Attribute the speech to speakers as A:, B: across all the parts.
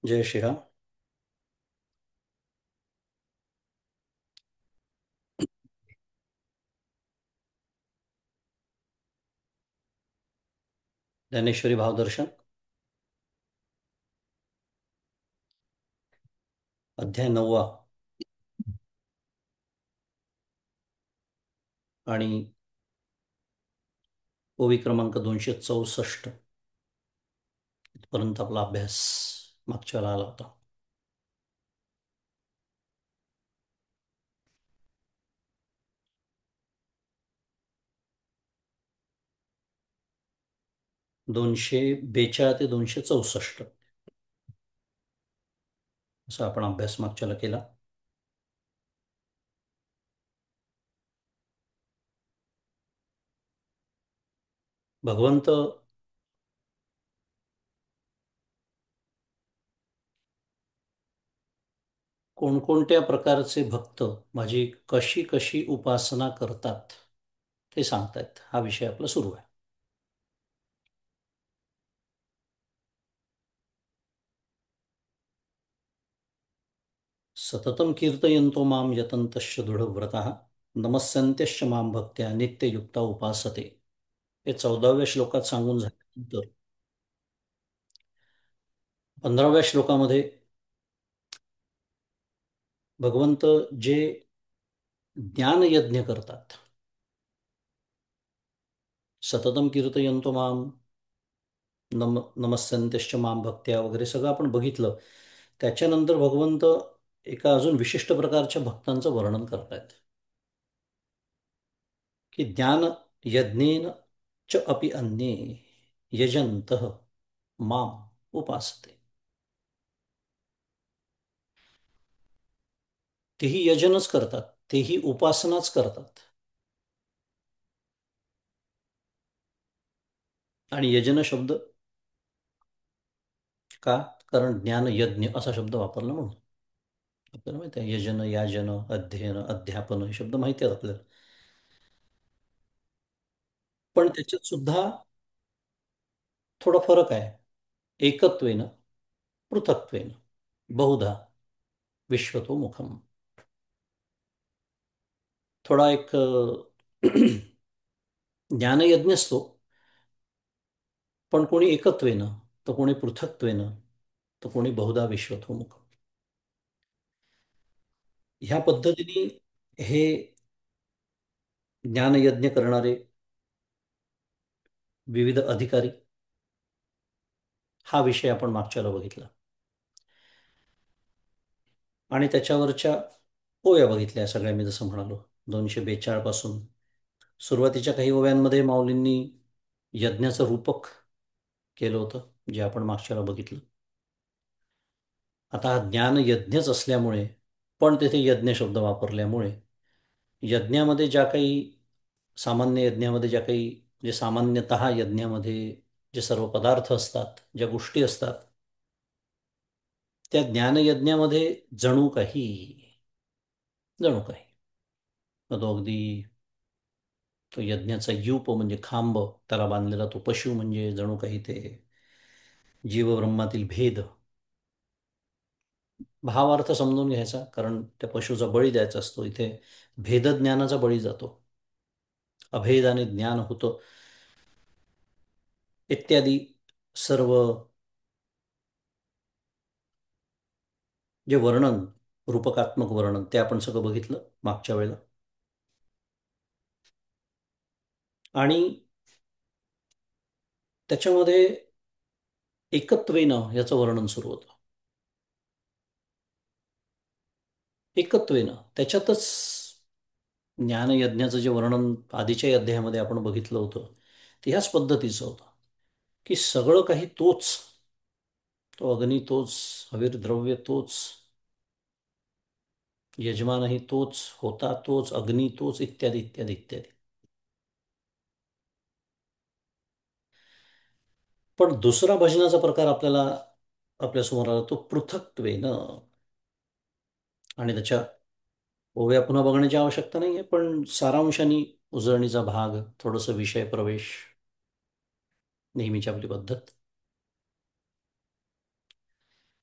A: जय श्रीराम. ज्ञानेश्वरी भावदर्शन अध्याय 9. आणि ओवी क्रमांक 264 इथपर्यंत आपला अभ्यास मागच्या वेळेला आला होता. 242 ते 264 असा आपण अभ्यास मागच्याला केला. भगवंत कोणकोणत्या प्रकारचे भक्त माझी कशी कशी उपासना करतात ते सांगतायत. हा विषय आपला सुरू आहे. सततम कीर्तयन्तो माम यतन्तश्च दृढव्रतः नमस्यन्त्यश्च माम भक्त्या नित्ययुक्ता उपासते. हे 14व्या श्लोकात सांगून झाल्यानंतर 15व्या श्लोकामध्ये भगवंत जे ज्ञानयज्ञ करतात, सततम कीर्तयन्तो माम नमस्यन्त्यश्च माम भक्त्या वगैरे सगळं आपण बघितलं. त्याच्यानंतर भगवंत एका अजून विशिष्ट प्रकारच्या भक्तांचं वर्णन करतायत की ज्ञान यज्ञेन च अपि अन्ये यजन्तः माम उपासते. तेही यजनच करतात, तेही उपासनाच करतात. आणि यजन शब्द का? कारण ज्ञान यज्ञ असा शब्द वापरला म्हणून. आपल्याला माहिती आहे यजन, याजन, अध्ययन, अध्यापन हे शब्द माहिती आहेत आपल्याला. पण त्याच्यात सुद्धा थोडा फरक आहे. एकत्वेन, पृथक्त्वेन, बहुधा, विश्वतो मुखम. थोडा एक ज्ञानयज्ञ असतो, पण कोणी एकत्वेनं, तर कोणी पृथक्त्वेनं, तर कोणी बहुधा विश्वतो मुखम. ह्या पद्धतीने हे ज्ञानयज्ञ करणारे विविध अधिकारी, हा विषय आपण मागच्याला बघितला. आणि त्याच्यावरच्या ओव्या बघितल्या सगळ्या. मी जसं म्हणालो 242 पासून सुरुवातीच्या काही ओव्यांमध्ये माऊलींनी यज्ञाचं रूपक केलं होतं, जे आपण मागच्याला बघितलं. आता हा ज्ञान यज्ञच असल्यामुळे, पण तेथे यज्ञ शब्द वापरल्यामुळे यज्ञामध्ये ज्या काही सामान्य यज्ञामध्ये ज्या काही जे सामान्यतः यज्ञामध्ये जे सर्व पदार्थ असतात, ज्या गोष्टी असतात, त्या ज्ञानयज्ञामध्ये जणू काही मग तो अगदी तो यज्ञाचा यूप म्हणजे खांब, त्याला बांधलेला तो पशु म्हणजे जणू काही ते जीवब्रह्मातील भेद. भावार्थ समजून घ्यायचा, कारण त्या पशुचा बळी द्यायचा असतो. इथे भेदज्ञानाचा बळी जातो, अभेदाने ज्ञान होतं इत्यादी सर्व जे वर्णन, रूपकात्मक वर्णन, ते आपण सगळं बघितलं मागच्या वेळेला. आणि त्याच्यामध्ये एकत्वेनं याचं वर्णन सुरू होतं. एकत्वेनं त्याच्यातच ज्ञानयज्ञाचं जे वर्णन आधीच्या अध्यायामध्ये आपण बघितलं होतं, ते ह्याच पद्धतीचं होतं की सगळं काही तोच, तो अग्नी तोच, हवीर द्रव्य तोच, यजमानही तोच, होता तोच, अग्नी तोच, इत्यादी इत्यादी इत्यादी. पण दुसरा भजनाचा प्रकार आपल्याला आपल्यासमोर आला, तो पृथक्त्वेनं. आणि त्याच्या ओव्या पुन्हा बघण्याची आवश्यकता नाही आहे, पण सारांशाने उजळणीचा भाग, थोडंसं विषय प्रवेश, नेहमीची आपली पद्धत.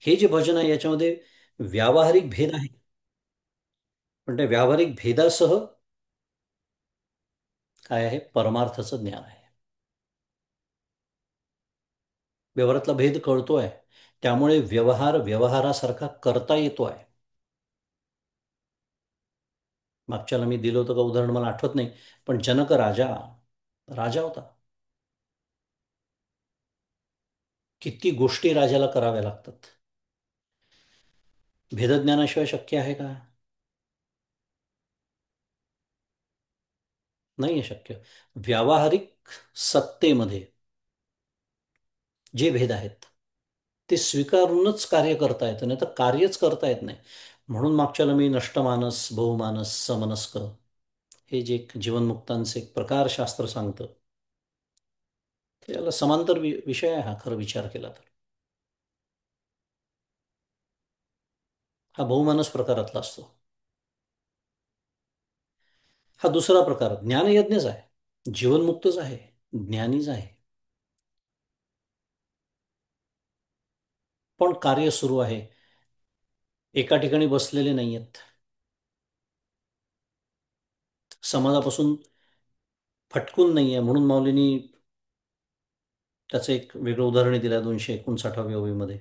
A: हे जे भजन आहे याच्यामध्ये व्यावहारिक भेद आहे, पण त्या व्यावहारिक भेदासह काय आहे, परमार्थाचं ज्ञान आहे. व्यवहारातला भेद कळतोय, त्यामुळे व्यवहार व्यवहारासारखा करता येतो आहे. मागच्याला मी दिलं होतं का उदाहरण मला आठवत नाही, पण जनक राजा राजा होता. किती गोष्टी राजाला कराव्या लागतात. भेदज्ञानाशिवाय शक्य आहे का? नाही आहे शक्य. व्यावहारिक सत्तेमध्ये जे भेद आहेत ते स्वीकारूनच कार्य करता येतं, नाही तर कार्यच करता येत नाही. म्हणून मागच्याला मी नष्टमानस, बहुमानस, समनस्क हे जे एक जीवनमुक्तांचे एक प्रकारशास्त्र सांगतं, ते याला समांतर विषय आहे हा, खरं विचार केला तर. हा बहुमानस प्रकारातला असतो. हा दुसरा प्रकार ज्ञानयज्ञच आहे, जीवनमुक्तच आहे, ज्ञानीच आहे, पण कार्य सुरू आहे. एका ठिकाणी बसलेले नाही आहेत. समाजापासून फटकून नाही आहे. म्हणून माऊलींनी त्याचं एक वेगळं उदाहरण दिलं आहे 259व्या ओळीमध्ये,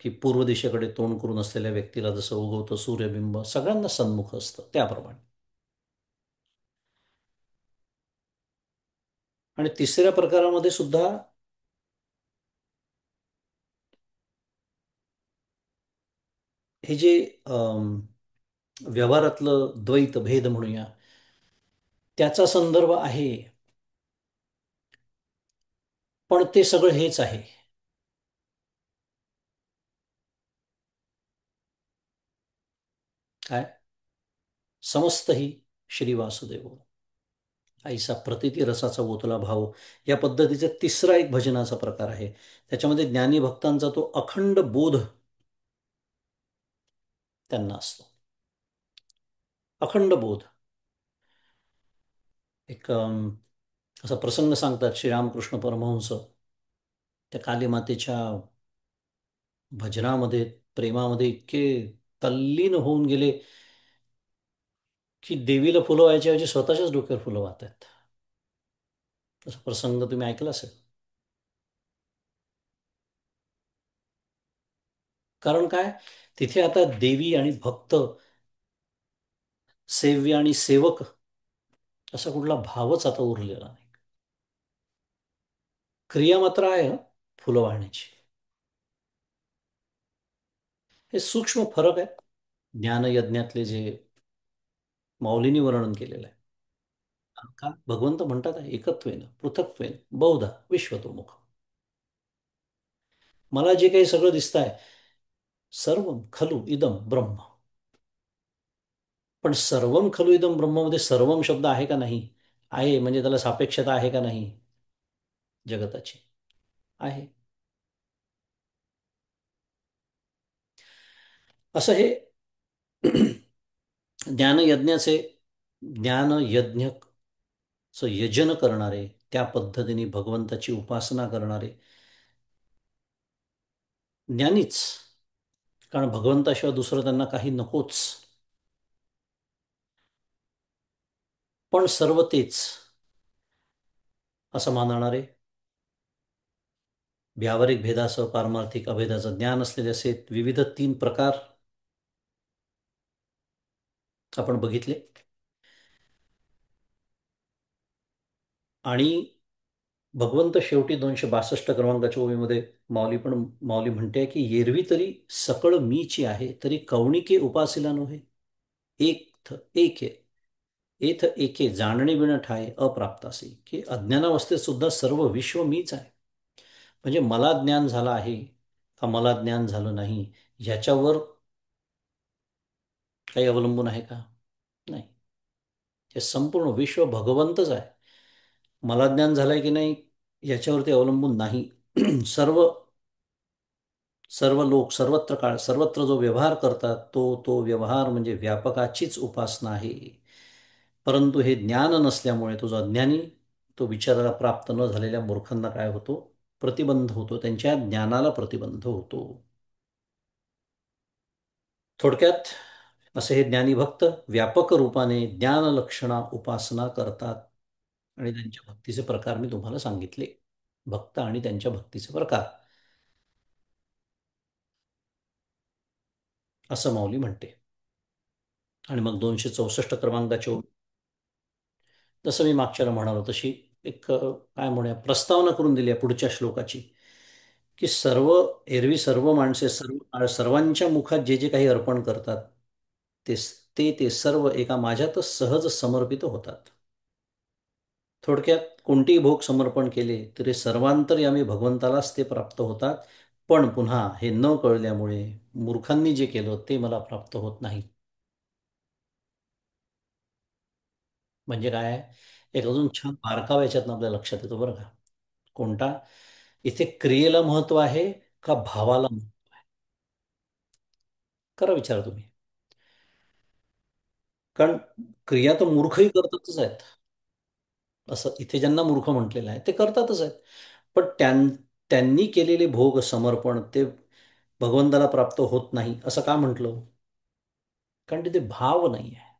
A: की पूर्व दिशेकडे तोंड करून असलेल्या व्यक्तीला जसं उगवतं सूर्यबिंब सगळ्यांना सन्मुख असतं त्याप्रमाणे. आणि तिसऱ्या प्रकारामध्ये सुद्धा हे जे व्यवहारातलं द्वैत भेद म्हणूया, त्याचा संदर्भ आहे, पण ते सगळं हेच आहे. काय? समस्त ही श्री वासुदेव, आईचा प्रतिती रसाचा ओतला भाव, या पद्धतीचा तिसरा एक भजनाचा प्रकार आहे. त्याच्यामध्ये ज्ञानी भक्तांचा तो अखंड बोध त्यांना असतो. अखंड बोध. एक असा प्रसंग सांगतात श्रीरामकृष्ण परमहंस, त्या कालीमातेच्या भजनामध्ये, प्रेमामध्ये इतके तल्लीन होऊन गेले की देवीला फुलं व्हायच्या ऐवजी स्वतःच्याच डोक्यावर फुलं वाहत आहेत. असा प्रसंग तुम्ही ऐकला असेल. कारण काय, तिथे आता देवी आणि भक्त, सेव्य आणि सेवक असा कुठला भावच आता उरलेला नाही. क्रिया मात्र आहे हं, फुलं वाहण्याची. हे सूक्ष्म फरक आहे ज्ञानयज्ञातले जे माऊलींनी वर्णन केलेलं आहे. का भगवंत म्हणतात आहे, एकत्वेन पृथक्त्वेन बहुधा विश्वतोमुख. मला जे काही सगळं दिसतंय, सर्व खलु इदम ब्रह्म. पण सर्वम खलु इदम ब्रह्ममध्ये सर्वम शब्द आहे का नाही? आहे, म्हणजे त्याला सापेक्षता आहे का नाही जगताची? आहे. असं हे ज्ञानयज्ञाचे, ज्ञानयज्ञचं यजन करणारे, त्या पद्धतीने भगवंताची उपासना करणारे ज्ञानीच. कारण भगवंताशिवाय दुसरं त्यांना काही नकोच. पण सर्व तेच असं मानणारे, व्यावहारिक भेदासह पारमार्थिक अभेदाचं ज्ञान असलेले असे विविध 3 प्रकार आपण बघितले. आणि भगवंत शेवटी 262 क्रमांकाच्या ओळीमध्ये माऊली म्हणते की एरवी तरी सकळ मीची आहे, तरी कौणिके उपासिला नव्हे. एक एके एथ एके जाणणे बिण ठाय अप्राप्तासी, की अज्ञानावस्थेत सुद्धा सर्व विश्व मीच आहे. म्हणजे मला ज्ञान झालं आहे का मला ज्ञान झालं नाही ह्याच्यावर काही अवलंबून आहे का? नाही. हे संपूर्ण विश्व भगवंतच आहे. मला ज्ञान झालंय की नाही याच्यावरती अवलंबून नाही. सर्व सर्व लोक सर्वत्र काळ सर्वत्र जो व्यवहार करतात तो व्यवहार म्हणजे व्यापकाचीच उपासना आहे. परंतु हे ज्ञान नसल्यामुळे तो जो अज्ञानी, तो विचाराला प्राप्त न झालेल्या मूर्खांना काय होतो, प्रतिबंध होतो, त्यांच्या ज्ञानाला प्रतिबंध होतो. थोडक्यात असे हे ज्ञानी भक्त व्यापक रूपाने ज्ञानलक्षणा उपासना करतात आणि त्यांच्या भक्तीचे प्रकार मी तुम्हाला सांगितले. भक्त आणि त्यांच्या भक्तीचे प्रकार असं माऊली म्हणते. आणि मग 264 क्रमांकाच्या जसं मी मागच्याला म्हणालो तशी एक काय म्हणूया प्रस्तावना करून दिली आहे पुढच्या श्लोकाची, की एरवी सर्व माणसे सर्वांच्या मुखात जे जे काही अर्पण करतात ते ते सर्व एका माझ्यातच सहज समर्पित होतात. थोडक्यात कोणतेही भोग समर्पण केले तरी सर्वांतर्यामी भगवंतालाच ते प्राप्त होतात. पण पुन्हा हे न कळल्यामुळे मूर्खांनी जे केलं ते मला प्राप्त होत नाही. म्हणजे काय आहे? एक अजून छान बारकावा याच्यातनं आपल्या लक्षात येतो बरं का. कोणता? इथे क्रियेला महत्व आहे का भावाला करा विचार तुम्ही. कारण क्रिया तर मूर्खही करतातच आहेत. असं इथे ज्यांना मूर्ख म्हटलेलं आहे ते करतातच आहेत. पण त्यांनी केलेले भोग समर्पण ते भगवंताला प्राप्त होत नाही असं का म्हटलं? कारण तिथे भाव नाही आहे.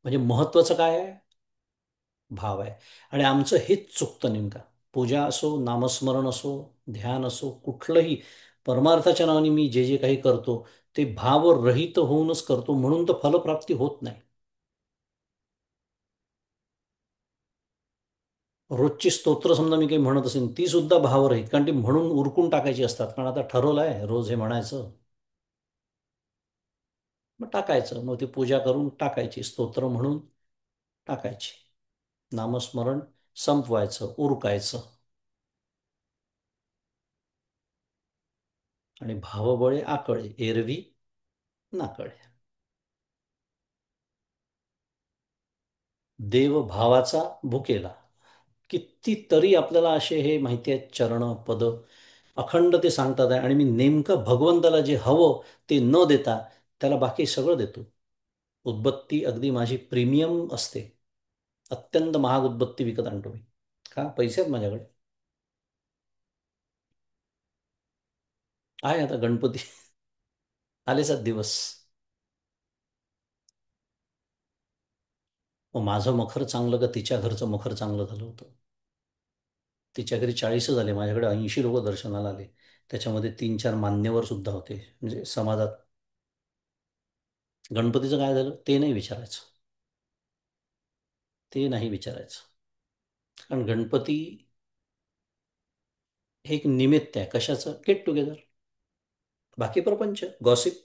A: म्हणजे महत्वाचं काय आहे? भाव आहे. आणि आमचं हेच चुकतं नेमका. पूजा असो, नामस्मरण असो, ध्यान असो, कुठलंही परमार्थाच्या नावाने मी जे जे काही करतो ते भावरहित होऊनच करतो म्हणून तर फलप्राप्ती होत नाही. रोजची स्तोत्र समजा मी काही म्हणत असेल ती सुद्धा भावरहित, कारण ती म्हणून उरकून टाकायची असतात. कारण आता ठरवलं आहे रोज हे म्हणायचं, मग टाकायचं. मग ती पूजा करून टाकायची, स्तोत्र म्हणून टाकायची, नामस्मरण संपवायचं, उरकायचं. आणि भावबळे आकळे, एरवी नाकळे. देव भावाचा भुकेला. कितीतरी आपल्याला असे हे माहिती आहेत चरण पद अखंड ते सांगतात आहे. आणि मी नेमकं भगवंताला जे हवं ते न देता त्याला बाकी सगळं देतो. उदबत्ती अगदी माझी प्रीमियम असते. अत्यंत महाग उदबत्ती विकत आणतो मी. का? पैसे आहेत माझ्याकडे. आहे आता गणपती आलेच दिवस. मग माझं मखर चांगलं का तिच्या घरचं मखर चांगलं झालं होतं? तिच्या घरी 40 झाले, माझ्याकडे 80 लोक दर्शनाला आले. त्याच्यामध्ये 3-4 मान्यवर सुद्धा होते म्हणजे समाजात. गणपतीचं काय झालं ते नाही विचारायचं. ते नाही विचारायचं. कारण गणपती हे एक निमित्त आहे कशाचं? Get together. बाकी प्रपंच गॉसिप.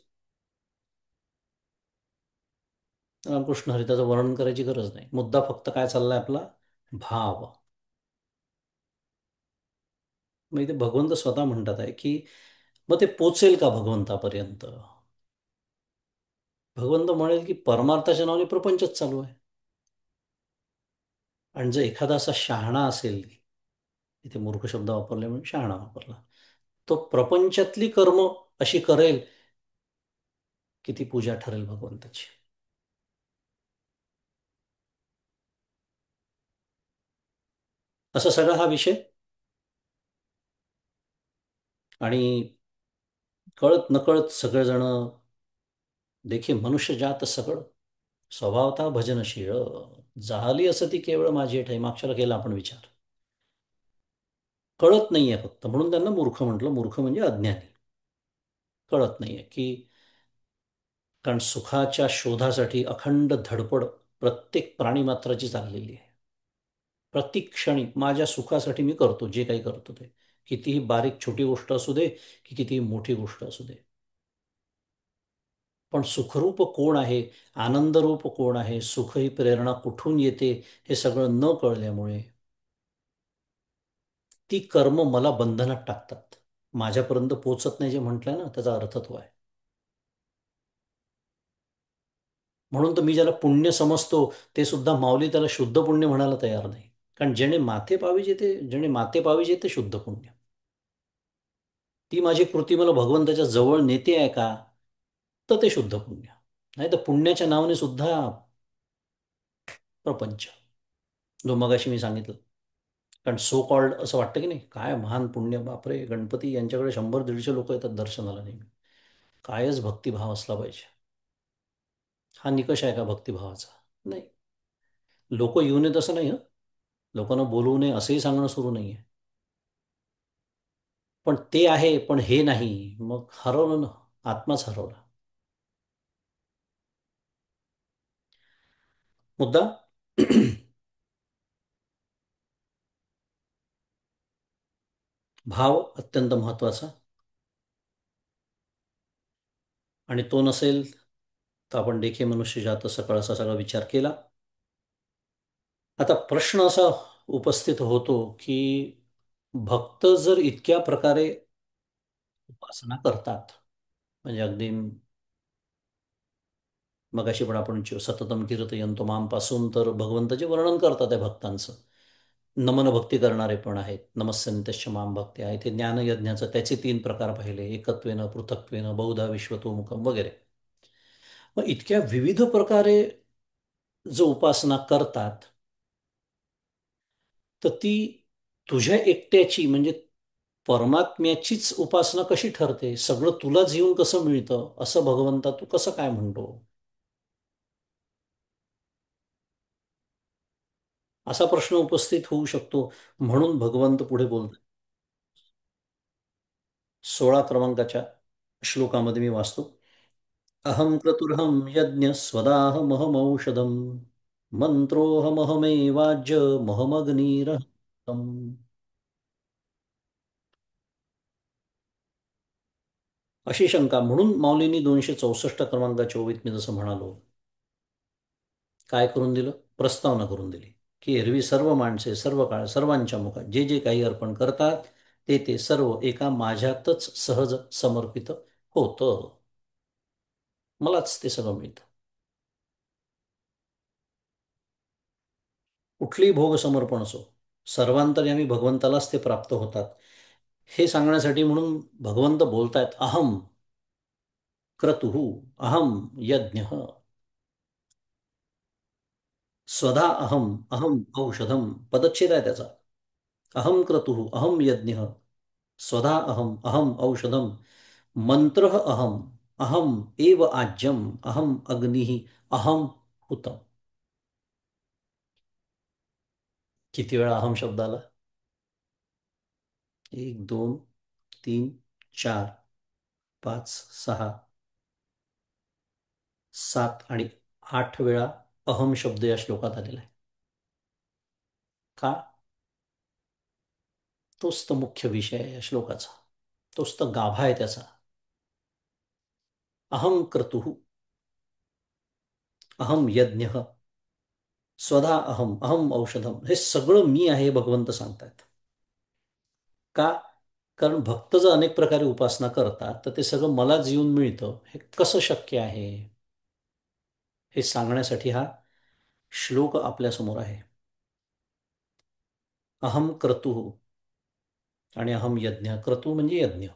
A: रामकृष्ण हरी त्याचं वर्णन करायची गरज नाही. मुद्दा फक्त काय चाललाय आपला? भाव. मग इथे भगवंत स्वतः म्हणतात आहे की मग ते पोचेल का भगवंतापर्यंत? भगवंत म्हणेल की परमार्थाच्या नावाने प्रपंचच चालू आहे. आणि जर एखादा असा शहाणा असेल, इथे मूर्ख शब्द वापरले म्हणून शहाणा वापरला, तो प्रपंचातली कर्म अशी करेल की ती पूजा ठरेल भगवंताची. असा सगळा हा विषय. आणि कळत नकळत सगळेजण देखील मनुष्यजात सगळं स्वभावता भजनशीळ झाली असती केवळ माझी ठाई. मागच्याला केला आपण विचार. कळत नाहीये फक्त म्हणून त्यांना मूर्ख म्हटलं. मूर्ख म्हणजे अज्ञानी. कळत नाहीये की कारण सुखाच्या शोधासाठी अखंड धडपड प्रत्येक प्राणीमात्राची चाललेली आहे. प्रत्येक क्षणी माझ्या सुखासाठी मी करतो जे काही करतो ते. कितीही बारीक छोटी गोष्ट असू दे की कितीही मोठी गोष्ट असू दे. पण सुखरूप कोण आहे? आनंदरूप कोण आहे? सुख ही प्रेरणा कुठून येते? हे सगळं न कळल्यामुळे ती कर्म मला बंधनात टाकतात. माझ्यापर्यंत पोचत नाही जे म्हटलंय ना त्याचा अर्थ तो आहे. म्हणून तर मी ज्याला पुण्य समजतो ते सुद्धा माऊली त्याला शुद्ध पुण्य म्हणायला तयार नाही. कारण जेणे माते पाविजे ते शुद्ध पुण्य. ती माझी कृती मला भगवंताच्या जवळ नेते आहे का? तर ते शुद्ध पुण्य. नाही तर पुण्याच्या नावाने सुद्धा प्रपंच, जो मगाशी मी सांगितलं. कारण सो कॉल्ड असं वाटतं की नाही काय महान पुण्य, बापरे गणपती यांच्याकडे 100-150 लोक येतात दर्शनाला नेहमी. कायच भक्तिभाव असला पाहिजे. हा निकष आहे का भक्तिभावाचा? नाही. लोक येऊ नयेत असं नाही हं. लोकांना बोलवू नये असंही सांगणं सुरू नाही आहे. पण ते आहे पण हे नाही, मग हरवलं ना. आत्माच हरवला. मुद्दा भाव अत्यंत महत्वाचा. आणि तो नसेल तर आपण देखे मनुष्य जात सकाळचा सगळा विचार केला. आता प्रश्न असा उपस्थित होतो की भक्त जर इतक्या प्रकारे उपासना करतात, म्हणजे अगदी मगाशी पण आपण सततम कीर्तयंतो माम पासून तर भगवंताचे वर्णन करतात आहे भक्तांचं. नमन भक्ती करणारे पण आहेत, नमस्सन्नित्यश्च माम भक्ती आहे, ते ज्ञानयज्ञाचं त्याचे 3 प्रकार पाहिले, एकत्वेन पृथक्त्वेन बहुधा विश्वतोमुखम वगैरे. मग इतक्या विविध प्रकारे जो उपासना करतात, तर ती तुझ्या एकट्याची म्हणजे परमात्म्याचीच उपासना कशी ठरते? सगळं तुलाच येऊन कसं मिळतं असं भगवंता तू कसं काय म्हणतो? असा प्रश्न उपस्थित होऊ शकतो. म्हणून भगवंत पुढे बोलतात. 16 क्रमांकाच्या श्लोकामध्ये मी वाचतो. अहं क्रतुर्हं यज्ञ स्वदाहमहमौषधम् मंत्रोऽहमहमेवाज्यमहमग्निरहम्. अशी शंका म्हणून माऊलींनी 264 क्रमांकाच्या ओवीत मी जसं म्हणालो, काय करून दिलं? प्रस्तावना करून दिली की एरवी सर्व माणसे सर्व काळ सर्वांच्या मुखात जे जे काही अर्पण करतात ते ते सर्व एका माझ्यातच सहज समर्पित होतं. मलाच ते सगळं मिळतं. कुठलीही भोग समर्पण असो, सर्वांतर्यामी भगवंतालाच ते प्राप्त होतात. हे सांगण्यासाठी म्हणून भगवंत बोलतायत अहम क्रतुः, अहम यज्ञ, स्वधा अहम, अहम औषधम. पदच्छेद आहे त्याचा. अहम क्रतुः, अहम यज्ञ, स्वधा अहम, अहम औषधम, मंत्र अहम, अहम एव आज्यम, अहम अग्नि, अहम हुतम. किती वेळा अहम शब्द आला? 1, 2, 3, 4, 5, 6, 7 आणि 8 वेळा अहम शब्द या श्लोकात आलेला आहे. का? तोच तर मुख्य विषय आहे या श्लोकाचा. तोच तर गाभा आहे त्याचा. अहम क्रतुः, अहम यज्ञ, स्वधा अहम, अहम औषधम. हे सगळं मी आहे भगवंत सांगतात. का? कारण भक्त जर अनेक प्रकारे उपासना करतात तर ते सगळं मलाच येऊन मिळतं हे कसं शक्य आहे? हे सांगण्यासाठी हा श्लोक आपल्यासमोर आहे. अहम क्रतुः आणि अहम यज्ञ. क्रतू म्हणजे यज्ञ.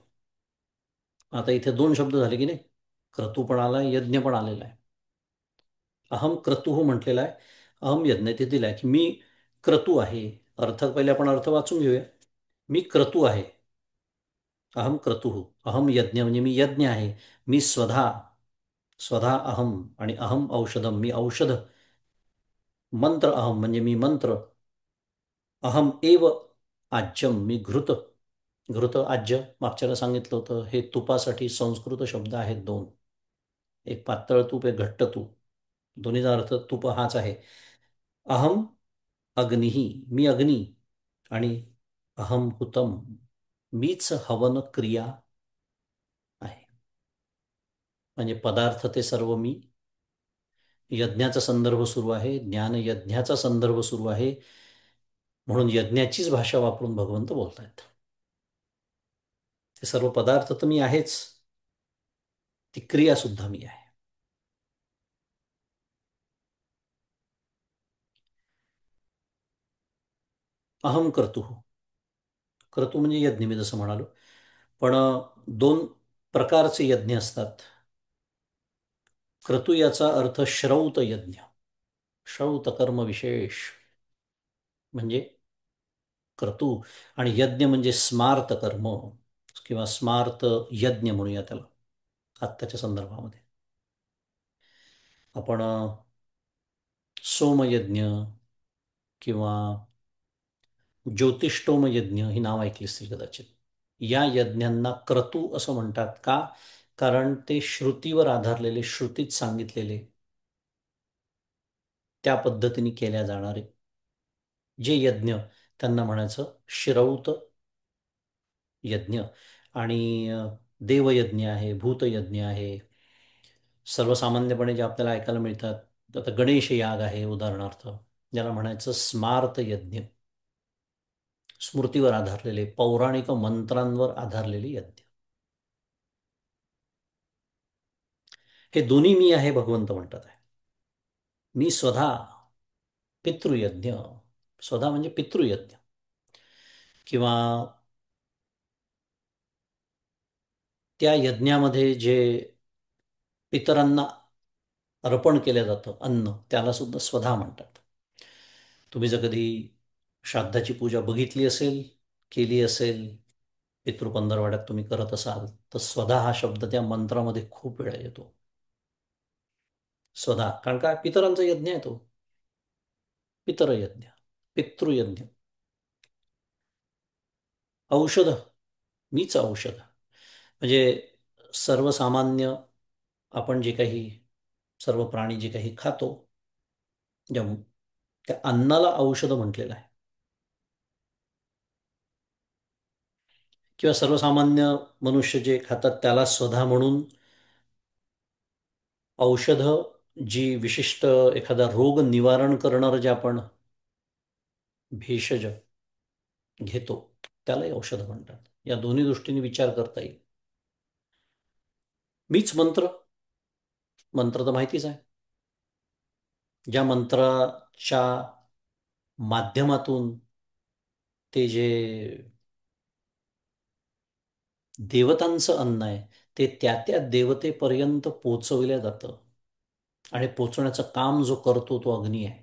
A: आता इथे 2 शब्द झाले की नाही? क्रतू पण आलाय, यज्ञ पण आलेला आहे. अहम क्रतुः म्हटलेला आहे, अहम यज्ञ ते दिलाय की मी क्रतू आहे. अर्थात पहिले आपण अर्थ वाचून घेऊया. मी क्रतू आहे. अहम क्रतुः, अहम यज्ञ म्हणजे मी यज्ञ आहे. मी स्वधा, स्वधा अहम आणि अहम औषधम, मी औषध. मंत्र अहम म्हणजे मी मंत्र. अहम एव आज्यम, मी घृत. घृत आज्य मागच्याला सांगितलं होतं, हे तुपासाठी संस्कृत शब्द आहेत 2. एक पातळ तूप, एक घट्ट तूप. दोन्हीचा अर्थ तुप हाच आहे. अहम अग्निही, मी अग्नी. आणि अहम हुतम, मीच हवन क्रिया आहे. म्हणजे पदार्थ ते सर्व मी. यज्ञाचा संदर्भ सुरू आहे, ज्ञान यज्ञाचा संदर्भ सुरू आहे. म्हणून यज्ञाचीच भाषा वापरून भगवंत बोलतायत. ते सर्व पदार्थ तर मी आहेच, ती क्रिया सुद्धा मी आहे. अहम कर्तुः. क्रतू म्हणजे यज्ञ मी जसं म्हणालो. पण 2 प्रकारचे यज्ञ असतात. क्रतू याचा अर्थ श्रौत यज्ञ. श्रौत कर्म विशेष म्हणजे क्रतू. आणि यज्ञ म्हणजे स्मार्त कर्म किंवा स्मार्त यज्ञ म्हणूया त्याला. आत्ताच्या संदर्भामध्ये आपण सोमयज्ञ किंवा ज्योतिष्टोम यज्ञ ही नाव ऐकली असतील कदाचित. या यज्ञांना क्रतू असं म्हणतात का? कारण ते श्रुतीवर आधारलेले, श्रुतीत सांगितलेले, त्या पद्धतीने केल्या जाणारे जे यज्ञ, त्यांना म्हणायचं श्रौत यज्ञ. आणि देवयज्ञ आहे, भूतयज्ञ आहे, सर्वसामान्यपणे जे आपल्याला ऐकायला मिळतात. आता गणेश याग आहे उदाहरणार्थ, ज्याला म्हणायचं स्मार्त यज्ञ, स्मृतीवर आधारलेले, पौराणिक मंत्रांवर आधारलेले यज्ञ. हे दोन्ही मी आहे भगवंत म्हणतात आहे. मी स्वतः पितृयज्ञ, स्वतः म्हणजे पितृयज्ञ, किंवा त्या यज्ञामध्ये जे पितरांना अर्पण केलं जातं अन्न, त्याला सुद्धा स्वधा म्हणतात. तुम्ही जर कधी श्राद्धाची पूजा बघितली असेल, केली असेल, पितृपंधरवाड्यात तुम्ही करत असाल, तर स्वधा हा शब्द त्या मंत्रामध्ये खूप वेळा येतो. स्वधा, कारण काय, पितरांचा यज्ञ आहे तो, पितरयज्ञ, पितृयज्ञ. औषध, मीच औषध. म्हणजे सर्वसामान्य आपण जे काही, सर्व प्राणी जे काही खातो, ज्या त्या अन्नाला औषध म्हटलेलं आहे. किंवा सर्वसामान्य मनुष्य जे खातात त्याला स्वधा म्हणून औषध, जी विशिष्ट एखादा रोग निवारण करणारं जे आपण भेषज घेतो, त्यालाही औषध म्हणतात. या दोन्ही दृष्टीने विचार करता येईल. मीच मंत्र, मंत्र तर माहितीच आहे. ज्या मंत्राच्या माध्यमातून ते जे देवतांचं अन्न आहे, ते त्या त्या देवतेपर्यंत पोचवलं जातं. आणि पोचवण्याचं काम जो करतो तो अग्नी आहे.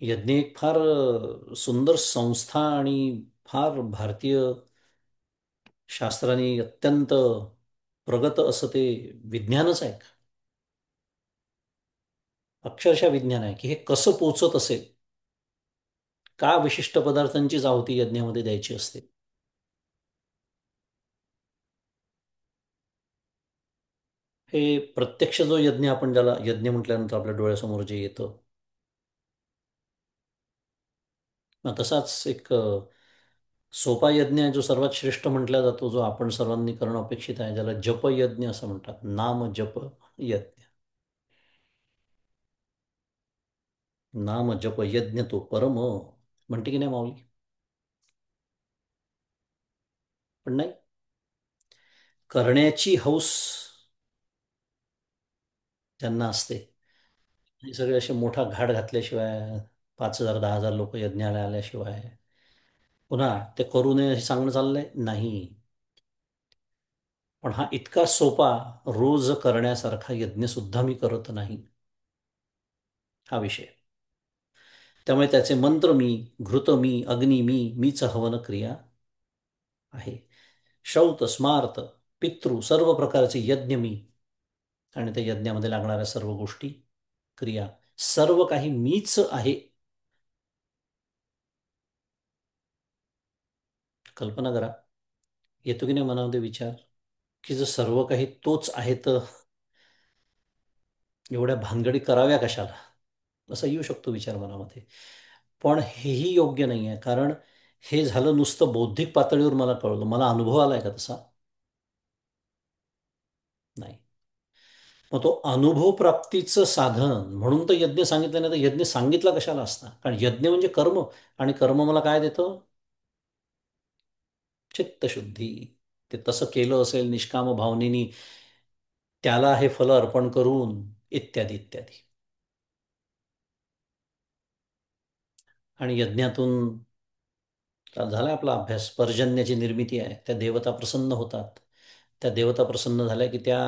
A: यज्ञ एक फार सुंदर संस्था आणि फार भारतीय शास्त्राने अत्यंत प्रगत असं ते विज्ञानच आहे. अक्षरशः विज्ञान आहे की हे कसं पोचत असेल, का विशिष्ट पदार्थांचीच आहुती यज्ञामध्ये द्यायची असते. हे प्रत्यक्ष जो यज्ञ, आपण ज्याला यज्ञ म्हटल्यानंतर आपल्या डोळ्यासमोर जे येतं, मग तसाच एक सोपा यज्ञ आहे जो सर्वात श्रेष्ठ म्हटला जातो, जो आपण सर्वांनी करणं अपेक्षित आहे, ज्याला जपयज्ञ असं म्हणतात. नाम जप यज्ञ. नाम जप यज्ञ तो परम, म्हणते की नाही माऊली? पण नाही, करण्याची हौस ज्यांना असते, हे सगळे असे मोठा घाट घातल्याशिवाय, 5,000 10,000 लोक यज्ञाला आल्याशिवाय पुन्हा ते करू नये हे सांगणं चाललंय नाही. पण हा इतका सोपा, रोज करण्यासारखा यज्ञ सुद्धा मी करत नाही, हा विषय. त्यामुळे त्याचे मंत्र मी, घृत मी, अग्नी मी, मीच हवन क्रिया आहे. श्रौत, स्मार्त, पितृ, सर्व प्रकारचे यज्ञ मी, आणि त्या यज्ञामध्ये लागणाऱ्या सर्व गोष्टी, क्रिया, सर्व काही मीच आहे. कल्पना करा, येतो की नाही मनामध्ये विचार, की जर सर्व काही तोच आहे, तर एवढ्या भानगडी कराव्या कशाला, असा येऊ शकतो विचार मनामध्ये. पण हेही योग्य नाही आहे, कारण हे झालं नुसतं बौद्धिक पातळीवर मला कळलं, मला अनुभव आलाय का तसा? नाही. मग तो अनुभव प्राप्तीचं साधन म्हणून तर यज्ञ सांगितलं, नाही तर यज्ञ सांगितला कशाला असता? कारण यज्ञ म्हणजे कर्म, आणि कर्म मला काय देतं? चित्तशुद्धी. ते तसं केलं असेल निष्काम भावनेनी, त्याला हे फल अर्पण करून, इत्यादी इत्यादी. आणि यज्ञातून झाला आपला अभ्यास, पर्जन्याची निर्मिती आहे, त्या देवता प्रसन्न होतात. त्या देवता प्रसन्न झाल्या की त्या,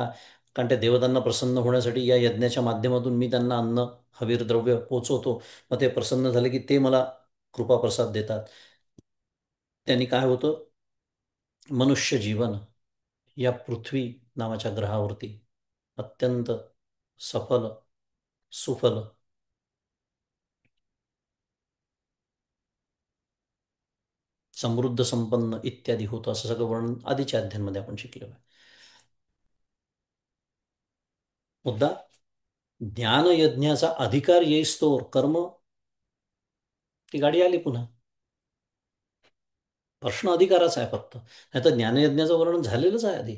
A: कारण त्या देवतांना प्रसन्न होण्यासाठी या यज्ञाच्या माध्यमातून मी त्यांना अन्न, हवीर द्रव्य पोचवतो. मग ते प्रसन्न झाले की ते मला कृपाप्रसाद देतात. त्यांनी काय होतं? मनुष्य जीवन या पृथ्वी नावाच्या ग्रहावरती अत्यंत सफल, सुफल, समृद्ध, संपन्न इत्यादी होतं, असं सगळं वर्णन आधीच्या अध्यायांमध्ये आपण शिकलेलो आहे. मुद्दा, ज्ञानयज्ञाचा अधिकार येईस्तोवर कर्म, ती गाडी आली पुन्हा. प्रश्न अधिकाराचा आहे फक्त, नाही तर ज्ञानयज्ञाचं वर्णन झालेलंच आहे आधी.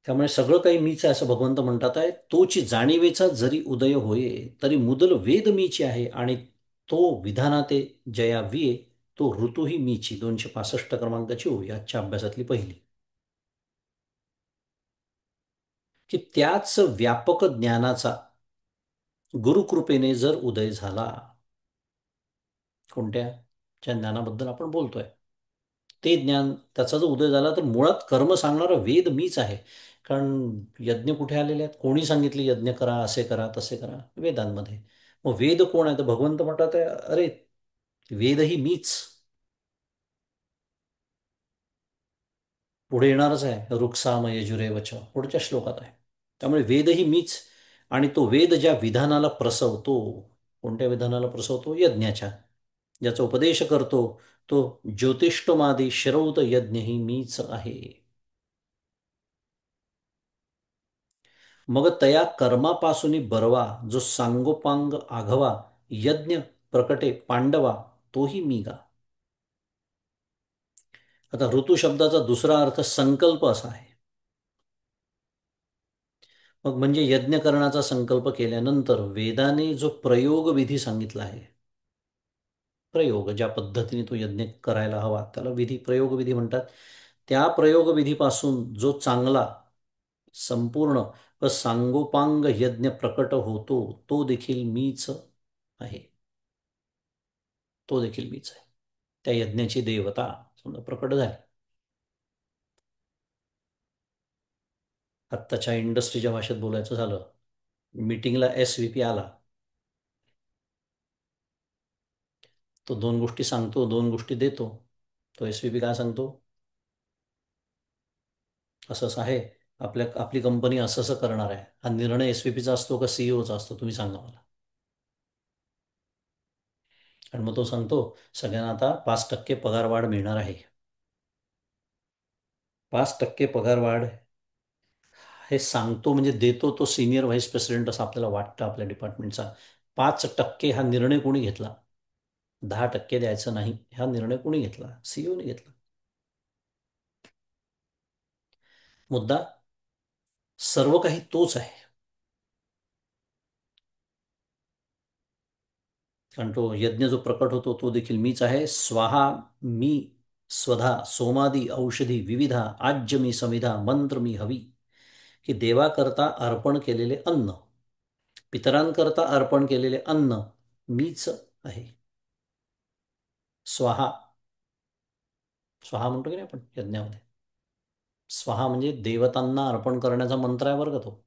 A: त्यामुळे सगळं काही मीच आहे असं भगवंत म्हणतात आहे. तोची जाणीवेचा जरी उदय होये, तरी मुदल वेद मीची आहे, आणि तो विधानाते जया विये, तो ऋतूही मीची. 265 क्रमांकाची ओवी, आजच्या अभ्यासातली पहिली. की त्याच व्यापक ज्ञानाचा गुरुकृपेने जर उदय झाला, कोणत्या, ज्या ज्ञानाबद्दल आपण बोलतोय ते ज्ञान, त्याचा जर उदय झाला, तर मुळात कर्म सांगणारा वेद मीच आहे. कारण यज्ञ कुठे आलेले आहेत, कोणी सांगितले यज्ञ करा, असे करा, तसे करा? वेदांमध्ये. मग वेद कोण आहे? तर भगवंत म्हणतात आहे, अरे वेद ही मीच. पुढे येणारच आहे, रुक्साम यजुरे वच, पुढच्या श्लोकात आहे. त्यामुळे वेद ही मीच. आणि तो वेद ज्या विधानाला प्रसवतो, कोणत्या विधानाला प्रसवतो? यज्ञाच्या. ज्याचा उपदेश करतो तो ज्योतिष्टमादी श्रौत यज्ञ ही मीच आहे. मग तया कर्मापासून बरवा, जो सांगोपांग आघवा, यज्ञ प्रकटे पांडवा, तोही मी गा. आता ऋतू शब्दाचा दुसरा अर्थ संकल्प असा आहे. मग म्हणजे यज्ञ करण्याचा संकल्प केल्यानंतर वेदाने जो प्रयोग विधी सांगितला आहे, प्रयोग ज्या पद्धतीने तो यज्ञ करायला हवा त्याला विधी, प्रयोग विधी म्हणतात. त्या प्रयोग विधीपासून जो चांगला, संपूर्ण व सांगोपांग यज्ञ प्रकट होतो, तो देखील मीच आहे. तो देखील मीच आहे. त्या यज्ञाची देवता समजा प्रकट झाली. आत्ताच्या इंडस्ट्रीच्या भाषेत बोलायचं झालं, मीटिंगला SVP आला, तो दोन गोष्टी सांगतो, दोन गोष्टी देतो. तो SVP काय सांगतो? असं असं आहे, आपली कंपनी असं असं करणार आहे. हा निर्णय SVPचा असतो का CEOचा असतो? तुम्ही सांगा मला. आणि मग तो सांगतो, सगळ्यांना आता 5% पगारवाढ मिळणार आहे. 5% पगारवाढ हे सांगतो म्हणजे देतो तो सिनियर व्हाईस प्रेसिडेंट, असं आपल्याला वाटतं आपल्या डिपार्टमेंटचा. 5% हा निर्णय कोणी घेतला? 10% द्यायचं नाही, हा निर्णय कोणी घेतला? CEOने घेतला. मुद्दा, सर्व काही तोच आहे. कारण तो यज्ञ जो प्रकट होतो तो देखील मीच आहे. स्वाहा मी, स्वधा सोमादी औषधी विविधा, आज्य मी समिधा, मंत्र मी हवी. की देवाकरता अर्पण केलेले अन्न, पितरांकरता अर्पण केलेले अन्न मीच आहे. स्वाहा, स्वाहा म्हणतो की नाही आपण यज्ञामध्ये, स्वाहा म्हणजे देवतांना अर्पण करण्याचा मंत्र आहे बरं का तो.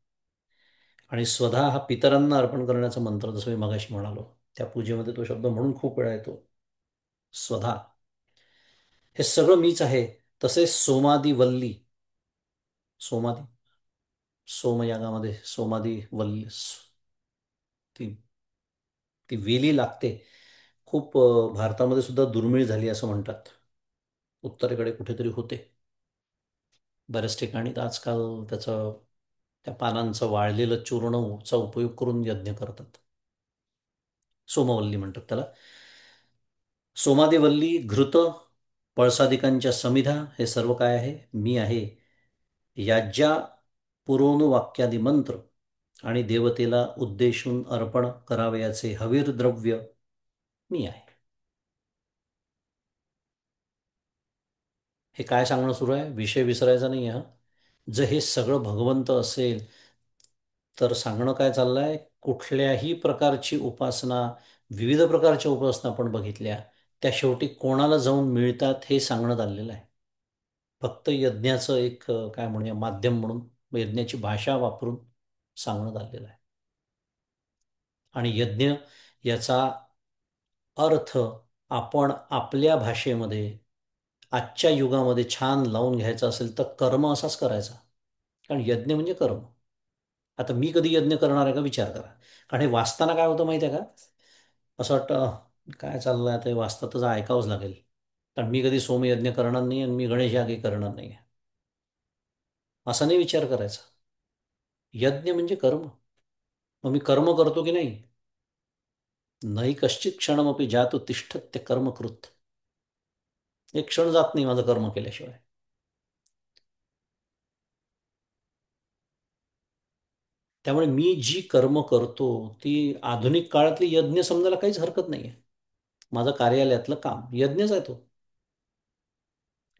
A: आणि स्वधा हा पितरांना अर्पण करण्याचा मंत्र, जसं मी मगाशी म्हणालो, त्या पूजेमध्ये तो शब्द म्हणून खूप वेळा येतो, स्वधा. हे सगळं मीच आहे. तसेच सोमादी वल्ली, सोमादी, सोमयागामध्ये सोमादी वल्ली, ती ती वेली लागते. खूप भारतामध्ये सुद्धा दुर्मिळ झाली असं म्हणतात. उत्तरेकडे कुठेतरी होते बऱ्याच ठिकाणी. तर आजकाल त्याचं, त्या पानांचं वाळलेलं चूर्णचा उपयोग करून यज्ञ करतात. सोमवल्ली म्हणतात त्याला. सोमादेवल्ली, घृत, पळसादिकांच्या समिधा, हे सर्व काय आहे? मी आहे. याज्ञा पुरोनु वाक्यादी मंत्र आणि देवतेला उद्देशून अर्पण करावयाचे हवीर द्रव्य मी आहे. हे काय सांगणं सुरू आहे? विषय विसरायचा नाही हा. जर हे सगळं भगवंत असेल तर सांगणं काय चाललंय? कुठल्याही प्रकारची उपासना, विविध प्रकारच्या उपासना आपण बघितल्या, त्या शेवटी कोणाला जाऊन मिळतात हे सांगण्यात आलेलं आहे. फक्त यज्ञाचं एक काय म्हणूया माध्यम म्हणून, यज्ञाची भाषा वापरून सांगण्यात आलेलं आहे. आणि यज्ञ याचा अर्थ आपण आपल्या भाषेमध्ये आजच्या युगामध्ये छान लावून घ्यायचा असेल तर कर्म असाच करायचा. कारण यज्ञ म्हणजे कर्म. आता मी कधी यज्ञ करणार आहे का विचार करा. कारण हे वाचताना काय होतं माहिती आहे का? असं वाटतं काय चाललंय आता हे वाचता तर ऐकावंच लागेल. कारण मी कधी सोमयज्ञ करणार नाही आणि मी गणेश यागही करणार नाही. असा नाही विचार करायचा. यज्ञ म्हणजे कर्म. मग मी कर्म करतो की नाही? नाही कश्चित क्षणमपि जातु तिष्ठत्य कर्मकृत. एक क्षण जात नाही माझं कर्म केल्याशिवाय. त्यामुळे मी जी कर्म करतो ती आधुनिक काळातली यज्ञ समजायला काहीच हरकत नाही आहे. माझं कार्यालयातलं काम यज्ञच आहे तो.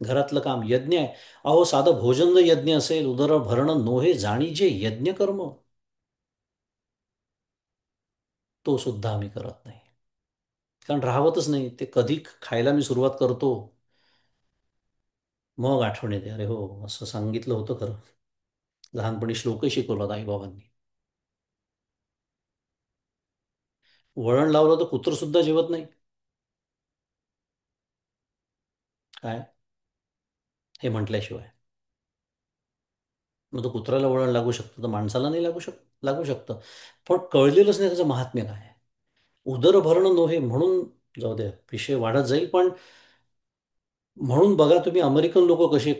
A: घरातलं काम यज्ञ आहे. अहो साधं भोजन जर यज्ञ असेल, उदर भरणं नोहे जाणी जे यज्ञ कर्म, तो सुद्धा आम्ही करत नाही. कारण राहवतच नाही. ते कधी खायला मी सुरुवात करतो मग आठवण येते, अरे हो असं सांगितलं होतं खरं. लहानपणी श्लोकही शिकवला होता आईबाबांनी. वळण लावलं तर कुत्रं सुद्धा जेवत नाही. काय? हे म्हटल्याशिवाय. मग तो कुत्र्याला वळण लागू शकतं तर माणसाला नाही लागू शकतं. पण कळलेलंच नाही त्याचं महात्म्य काय आहे. उदर भरणं नव्हे म्हणून. जाऊ द्या विषय वाढत जाईल पण. म्हणून बघा तुम्ही अमेरिकन लोक कसे,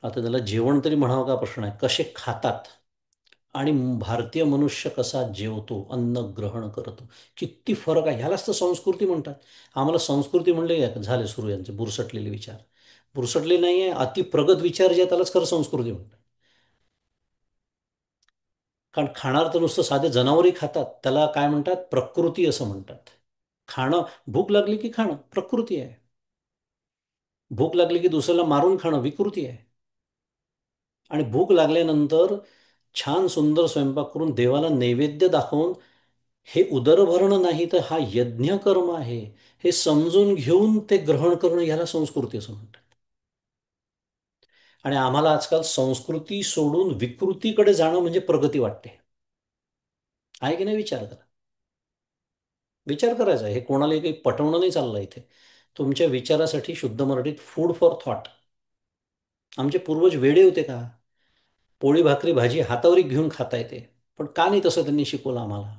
A: आता त्याला जेवण तरी म्हणावं का प्रश्न आहे, कसे खातात. आणि भारतीय मनुष्य कसा जेवतो, अन्न ग्रहण करतो. किती फरक आहे. ह्यालाच तर संस्कृती म्हणतात. आम्हाला संस्कृती म्हणले झाले सुरू यांचे बुरसटलेले विचार. बुरसटले नाही आहे, अतिप्रगत विचार जे आहेत त्यालाच खरं संस्कृती म्हणतात. कारण खाणार तर नुसतं साधे जनावरही खातात, त्याला काय म्हणतात, प्रकृती असं म्हणतात. खाणं, भूक लागली की खाणं प्रकृती आहे. भूक लागली की दुसऱ्याला मारून खाणं विकृती आहे. आणि भूक लागल्यानंतर छान सुंदर स्वयंपाक करून देवाला नैवेद्य दाखवून, हे उदरभरण नाही तर हा यज्ञ कर्म आहे, हे समजून घेऊन ते ग्रहण करणं, याला संस्कृती असं म्हणतात. आणि आम्हाला आजकाल संस्कृती सोडून विकृतीकडे जाणं म्हणजे प्रगती वाटते. आहे की नाही? विचार करा. विचार करायचा. हे कोणालाही काही पटवणं नाही चाललं इथे. तुमच्या विचारासाठी शुद्ध मराठीत फूड फॉर थॉट. आमचे पूर्वज वेडे होते का? पोळी भाकरी भाजी हातावरी घेऊन खाता येते. पण का नाही तसं त्यांनी शिकवलं आम्हाला?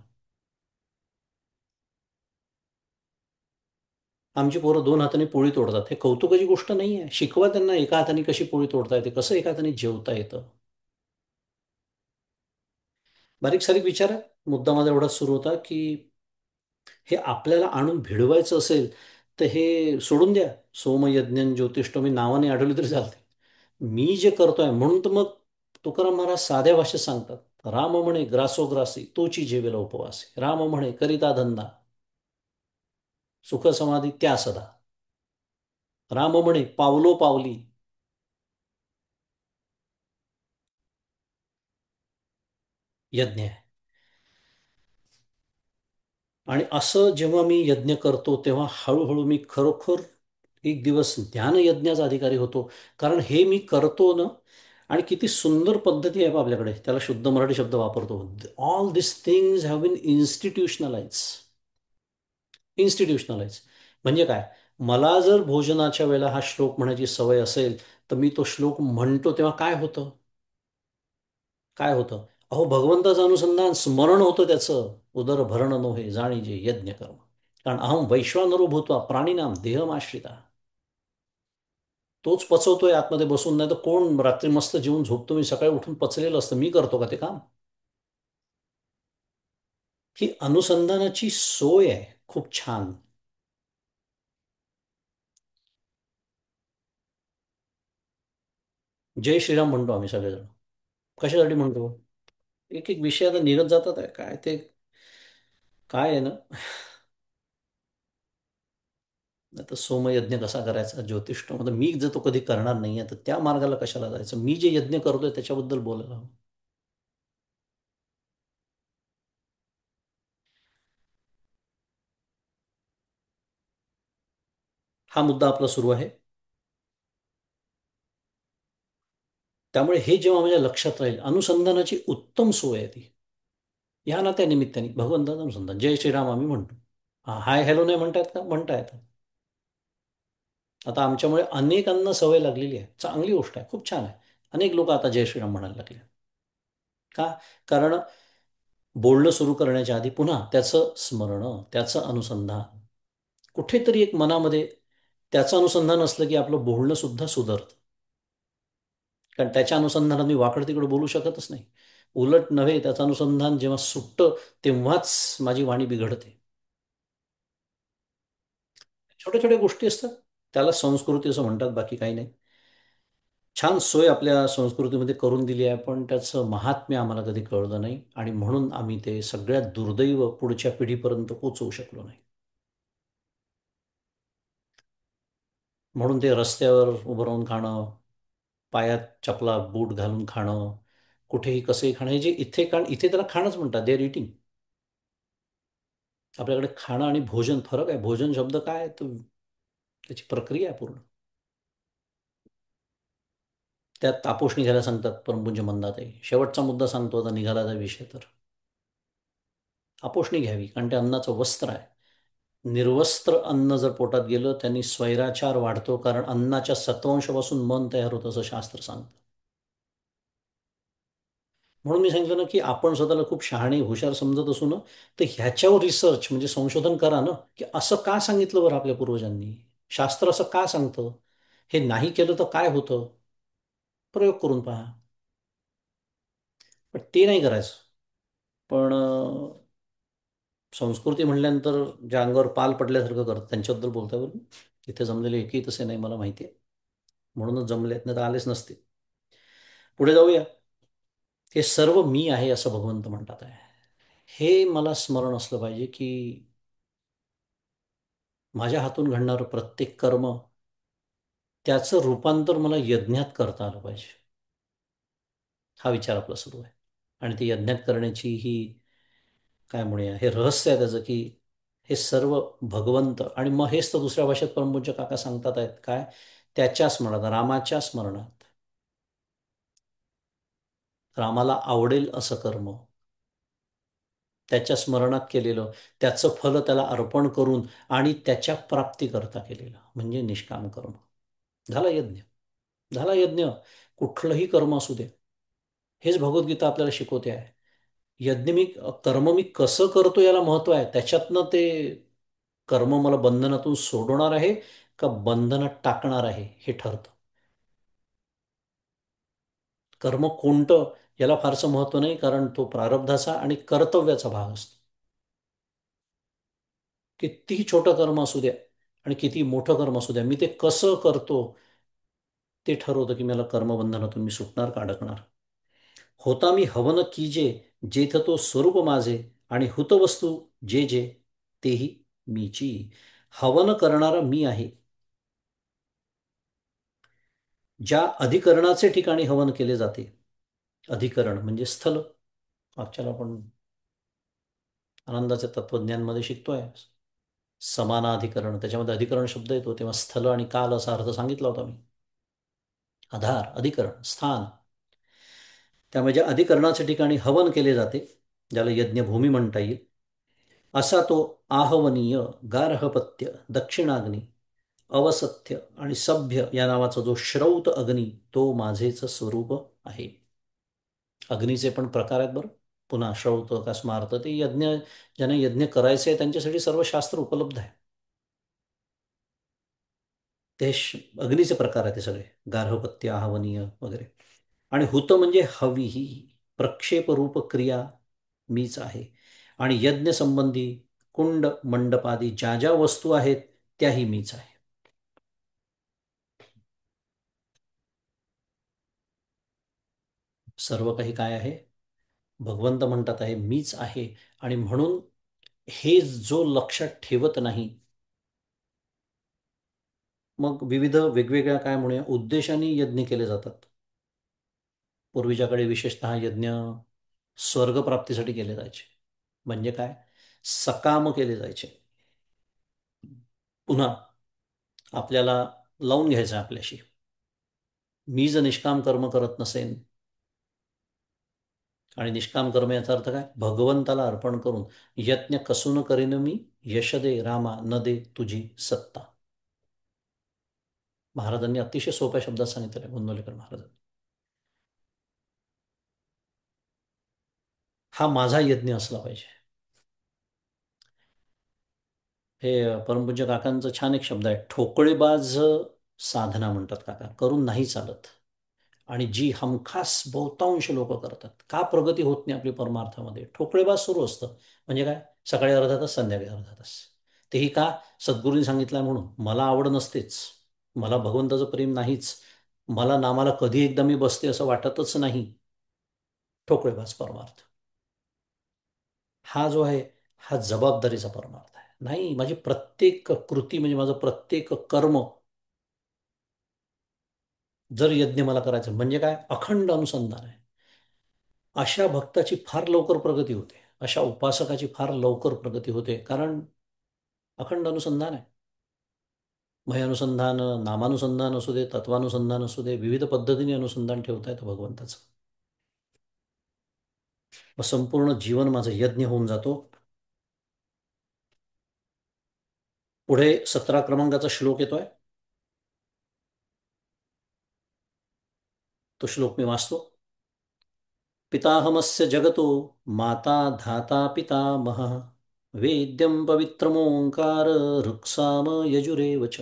A: आमची पोरं दोन हाताने पोळी तोडतात. हे कौतुकाची गोष्ट नाही आहे. शिकवा त्यांना एका हाताने कशी पोळी तोडता येते, कसं एका हाताने जेवता येतं. बारीक सारीक विचार आहे. मुद्दा माझा एवढाच सुरू होता की हे आपल्याला आणून भिडवायचं असेल तर हे सोडून द्या. सोमयज्ञ ज्योतिष्टोमी नावाने आढळली तरी चालते. मी जे करतोय म्हणून तर मग तुकाराम महाराज साध्या भाषेत सांगतात. राम म्हणे ग्रासोग्रासी तोची जेवेला उपवासी. राम म्हणे करिता धंदा सुख समाधी त्या सदा. राम म्हणे पावलो पावली. यज्ञ आहे. आणि असं जेव्हा मी यज्ञ करतो तेव्हा हळूहळू मी खरोखर एक दिवस ध्यानयज्ञाचा अधिकारी होतो. कारण हे मी करतो ना. आणि किती सुंदर पद्धती आहे बा आपल्याकडे, त्याला शुद्ध मराठी शब्द वापरतो. All this things have been institutionalize. Institutionalize म्हणजे काय? मला जर भोजनाच्या वेळेला हा श्लोक म्हणायची सवय असेल तर मी तो श्लोक म्हणतो तेव्हा काय होतं? काय होतं? अहो भगवंताचं अनुसंधान स्मरण होतं त्याचं. उदर भरण नोहे जाणीजे यज्ञ कर्म. कारण अहम वैश्वानरो भूत्वा प्राणीनाम देहमाश्रिता. तोच पचवतोय आतमध्ये बसून. नाही तर कोण रात्री मस्त जेवून झोपतो मी, सकाळी उठून पचलेलं असतं. मी करतो का ते काम? ही अनुसंधानाची सोय आहे खूप छान. जय श्रीराम म्हणतो आम्ही सगळेजण. कशासाठी म्हणतो? एक एक विषय आता निघत जातात आहे काय ते. काय आहे ना. आता सोमयज्ञ कसा करायचा ज्योतिष्ठमध्ये मी जर तो कधी करणार नाही आहे तर त्या मार्गाला कशाला जायचं? मी जे यज्ञ करतोय त्याच्याबद्दल बोलायला हवं. हा मुद्दा आपला सुरू आहे. त्यामुळे हे जेव्हा माझ्या लक्षात राहील, अनुसंधानाची उत्तम सोय आहे ती. ह्या ना त्या निमित्ताने भगवंताचं अनुसंधान. जय श्रीराम आम्ही म्हणतो. हाय हॅलो नाही म्हणतायत का? म्हणता येतं. आता आमच्यामुळे अनेकांना सवय लागलेली आहे, चांगली गोष्ट आहे, खूप छान आहे. अनेक लोक आता जय श्रीराम म्हणायला लागले. का? कारण बोलणं सुरू करण्याच्या आधी पुन्हा त्याचं स्मरण, त्याचं अनुसंधान, कुठेतरी एक मनामध्ये त्याचं अनुसंधान असलं की आपलं बोलणं सुद्धा सुधारतं. कारण त्याच्या अनुसंधानात मी वाकड तिकडं बोलू शकतच नाही. उलट नव्हे, त्याचं अनुसंधान जेव्हा सुटतं तेव्हाच माझी वाणी बिघडते. छोट्या छोट्या गोष्टी असतात, त्याला संस्कृती असं म्हणतात, बाकी काही नाही. छान सोय आपल्या संस्कृतीमध्ये करून दिली आहे, पण त्याचं महात्म्य आम्हाला कधी कळलं नाही आणि म्हणून आम्ही ते सगळ्यात दुर्दैव पुढच्या पिढीपर्यंत पोचवू शकलो नाही. म्हणून ते रस्त्यावर उभं राहून खाणं, पायात चपला बूट घालून खाणं, कुठेही कसंही खाणं, हे जे इथे इथे त्याला खाणंच म्हणतात, दे आर इटिंग. आपल्याकडे खाणं आणि भोजन फरक आहे. भोजन शब्द काय आहे, तर त्याची प्रक्रिया आहे पूर्ण. त्यात तापोष निघायला सांगतात परमपूज्य मंदाताई. शेवटचा मुद्दा सांगतो आता, निघाला विषय तर. आपोषणी घ्यावी, कारण ते अन्नाचं वस्त्र आहे. निर्वस्त्र अन्न जर पोटात गेलं त्यांनी स्वैराचार वाढतो, कारण अन्नाच्या सत्वांशापासून मन तयार होतं असं शास्त्र सांगतं. म्हणून मी सांगितलं ना, की आपण स्वतःला खूप शहाणे हुशार समजत असू ना, तर ह्याच्यावर रिसर्च म्हणजे संशोधन करा ना, की असं का सांगितलं बरं आपल्या पूर्वजांनी, शास्त्र असं का सांगतं, हे नाही केलं तर काय होतं, प्रयोग करून पहा. पण ते नाही करायचं. पण संस्कृती म्हटल्यानंतर ज्या अंगावर पाल पडल्यासारखं करतात त्यांच्याबद्दल बोलता बरं. तिथे जमलेले एकही तसे नाही, मला माहिती आहे. म्हणूनच जमलेत, नाही तर आलेच नसते. पुढे जाऊया. हे सर्व मी आहे असं भगवंत म्हणतात आहे. हे मला स्मरण असलं पाहिजे की माझ्या हातून घडणारं प्रत्येक कर्म, त्याचं रूपांतर मला यज्ञात करता आलं पाहिजे. हा विचार आपला सुरू आहे. आणि ते यज्ञात करण्याची ही काय म्हणूया, हे रहस्य आहे त्याचं, की हे सर्व भगवंत, आणि मग हेच तर दुसऱ्या भाषेत परमपूज्य काका सांगतात आहेत काय, त्याच्या स्मरणात, रामाच्या स्मरणात, रामाला आवडेल असं कर्म त्याच्या स्मरणात केलेलं, त्याचं फल त्याला अर्पण करून आणि त्याच्या प्राप्तीकरता केलेलं म्हणजे निष्काम कर्म. झाला यज्ञ. झाला यज्ञ. कुठलंही कर्म असू दे. हेच भगवद्गीता आपल्याला शिकवते आहे. यज्ञ मी कर्म मी कसं करतो याला महत्व आहे, त्याच्यातनं ते कर्म मला बंधनातून सोडवणार आहे का बंधनात टाकणार आहे हे ठरतं. कर्म कोणतं याला फारसं महत्व नाही, कारण तो प्रारब्धाचा आणि कर्तव्याचा भाग असतो. कितीही छोटं कर्म असू द्या आणि किती मोठं कर्म असू द्या, मी ते कसं करतो ते ठरवतं की मला कर्मबंधनातून मी सुटणार का अडकणार. होता मी हवन कीजे, जेथ तो स्वरूप माझे, आणि हुतवस्तू जे जे तेही मीची. हवन करणारा मी आहे. ज्या अधिकरणाचे ठिकाणी हवन केले जाते, अधिकरण म्हणजे स्थल, मागच्याला आपण आनंदाच्या तत्वज्ञानमध्ये शिकतोय समानाधिकरण, त्याच्यामध्ये अधिकरण शब्द येतो तेव्हा स्थल आणि काल असा अर्थ सांगितला होता मी. आधार, अधिकरण, स्थान. त्यामुळे ज्या अधिकरणाच्या ठिकाणी हवन केले जाते, ज्याला यज्ञभूमी म्हणता येईल, असा तो आहवनीय, गार्हपत्य, दक्षिणाग्नी, अवसथ्य आणि सभ्य या नावाचा जो श्रौत अग्नी, तो माझेच स्वरूप आहे. अग्नीचे पण प्रकार आहेत बरं. पुन्हा श्रौत का स्मार्त, ते यज्ञ, ज्यांना यज्ञ करायचे आहे त्यांच्यासाठी सर्व शास्त्र उपलब्ध आहे. ते अग्नीचे प्रकार आहेत ते सगळे, गार्हपत्य, आहवनीय वगैरे. आणि हुत म्हणजे हवी, प्रक्षेप रूप क्रिया मीच आहे. आणि यज्ञ संबंधी कुंड मंडपादी ज्या ज्या वस्तू आहेत त्याही मीच आहे. सर्व काही काय आहे, भगवंत म्हणतात आहे मीच आहे. आणि म्हणून हे जो लक्षात ठेवत नाही, मग विविध वेगवेगळ्या काय म्हणूया उद्देशाने यज्ञ केले जातात. पूर्वीच्याकडे विशेषतः यज्ञ स्वर्गप्राप्तीसाठी केले जायचे. म्हणजे काय, सकाम केले जायचे. पुन्हा आपल्याला लावून घ्यायचं आपल्याशी, मी जर निष्काम कर्म करत नसेन, आणि निष्काम कर्म याचा अर्थ काय, भगवंताला अर्पण करून, यज्ञ कसून करीन मी, यश दे रामा न दे तुझी सत्ता. महाराजांनी अतिशय सोप्या शब्दात सांगितलं आहे गोंंदवलेकर महाराजांनी. हा माझा यज्ञ असला पाहिजे. हे परमपूज्य काकांचं छान एक शब्द आहे, ठोकळेबाज साधना म्हणतात काका, करून नाही चालत. आणि जी हमखास बहुतांश लोक करतात, का प्रगती होत नाही आपली परमार्थामध्ये? ठोकळेबाज सुरू असतं. म्हणजे काय? सकाळी अर्धा तास, संध्याकाळी अर्धा तास. तेही का? सद्गुरूंनी सांगितलंय म्हणून. मला आवड नसतेच, मला भगवंताचं प्रेम नाहीच, मला नामाला कधी एकदा मी बसते असं वाटतच नाही. ठोकळेबाज परमार्थ. हा जो आहे, हा जबाबदारीचा परमार्थ आहे. नाही, माझी प्रत्येक कृती म्हणजे माझं प्रत्येक कर्म जर यज्ञ मला करायचं म्हणजे काय? अखंड अनुसंधान आहे. अशा भक्ताची फार लवकर प्रगती होते, अशा उपासकाची फार लवकर प्रगती होते, कारण अखंड अनुसंधान आहे. भयानुसंधान, नामानुसंधान असू दे, तत्वानुसंधान असू दे, विविध पद्धतीने अनुसंधान ठेवता येतं भगवंताचं. मग संपूर्ण जीवन माझं यज्ञ होऊन जातो. पुढे 17 क्रमांकाचा श्लोक येतोय. तो श्लोक मी वाचतो. पिताहमस्य जगतो माता धाता पितामहः वेद्यं पवित्रमोंकार ऋक्साम यजुरेव च.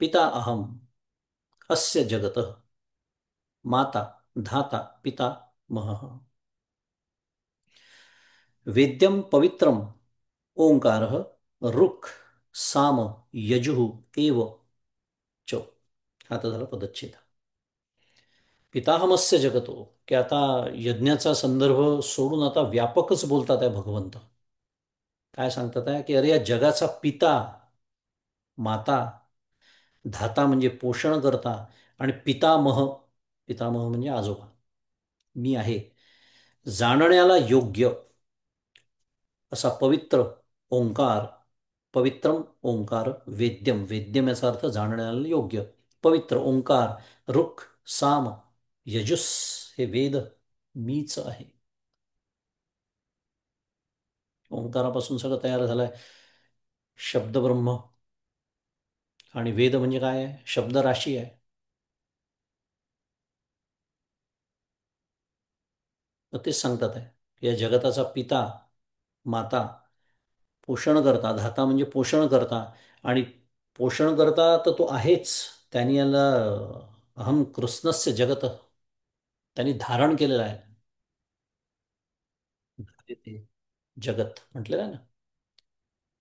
A: पिता अहम अस्य जगतः माता धाता पिता महः वेद्यं पवित्रम ओंकारः ऋक् साम यजुः एव च. हा तर झाला पदच्छेद. पिताहमस्य जगतो, की आता यज्ञाचा संदर्भ सोडून आता व्यापकच बोलतात आहे भगवंत. काय सांगतात आहे की अरे या जगाचा पिता, माता, धाता म्हणजे पोषण करता, आणि पितामह, पितामह म्हणजे आजोबा, मी आहे. जाणण्याला योग्य असा पवित्र ओंकार, पवित्रम ओंकार वेद्यम, वेद्यम याचा अर्थ जाणण्याला योग्य, पवित्र ओंकार ऋक् साम यजुस, हे वेद मीच आहे. ओंकारापासून सगळं तयार झालंय. शब्दब्रह्म आणि वेद म्हणजे काय आहे? शब्दराशी आहे. तर तेच सांगतात आहे की या जगताचा पिता, माता, पोषण करता, धाता म्हणजे पोषण करता, आणि पोषण करता तर तो आहेच. त्यांनी याला अहम कृष्णस्य जगत, त्यांनी धारण केलेलं आहे. ते जगत म्हटलेलं आहे ना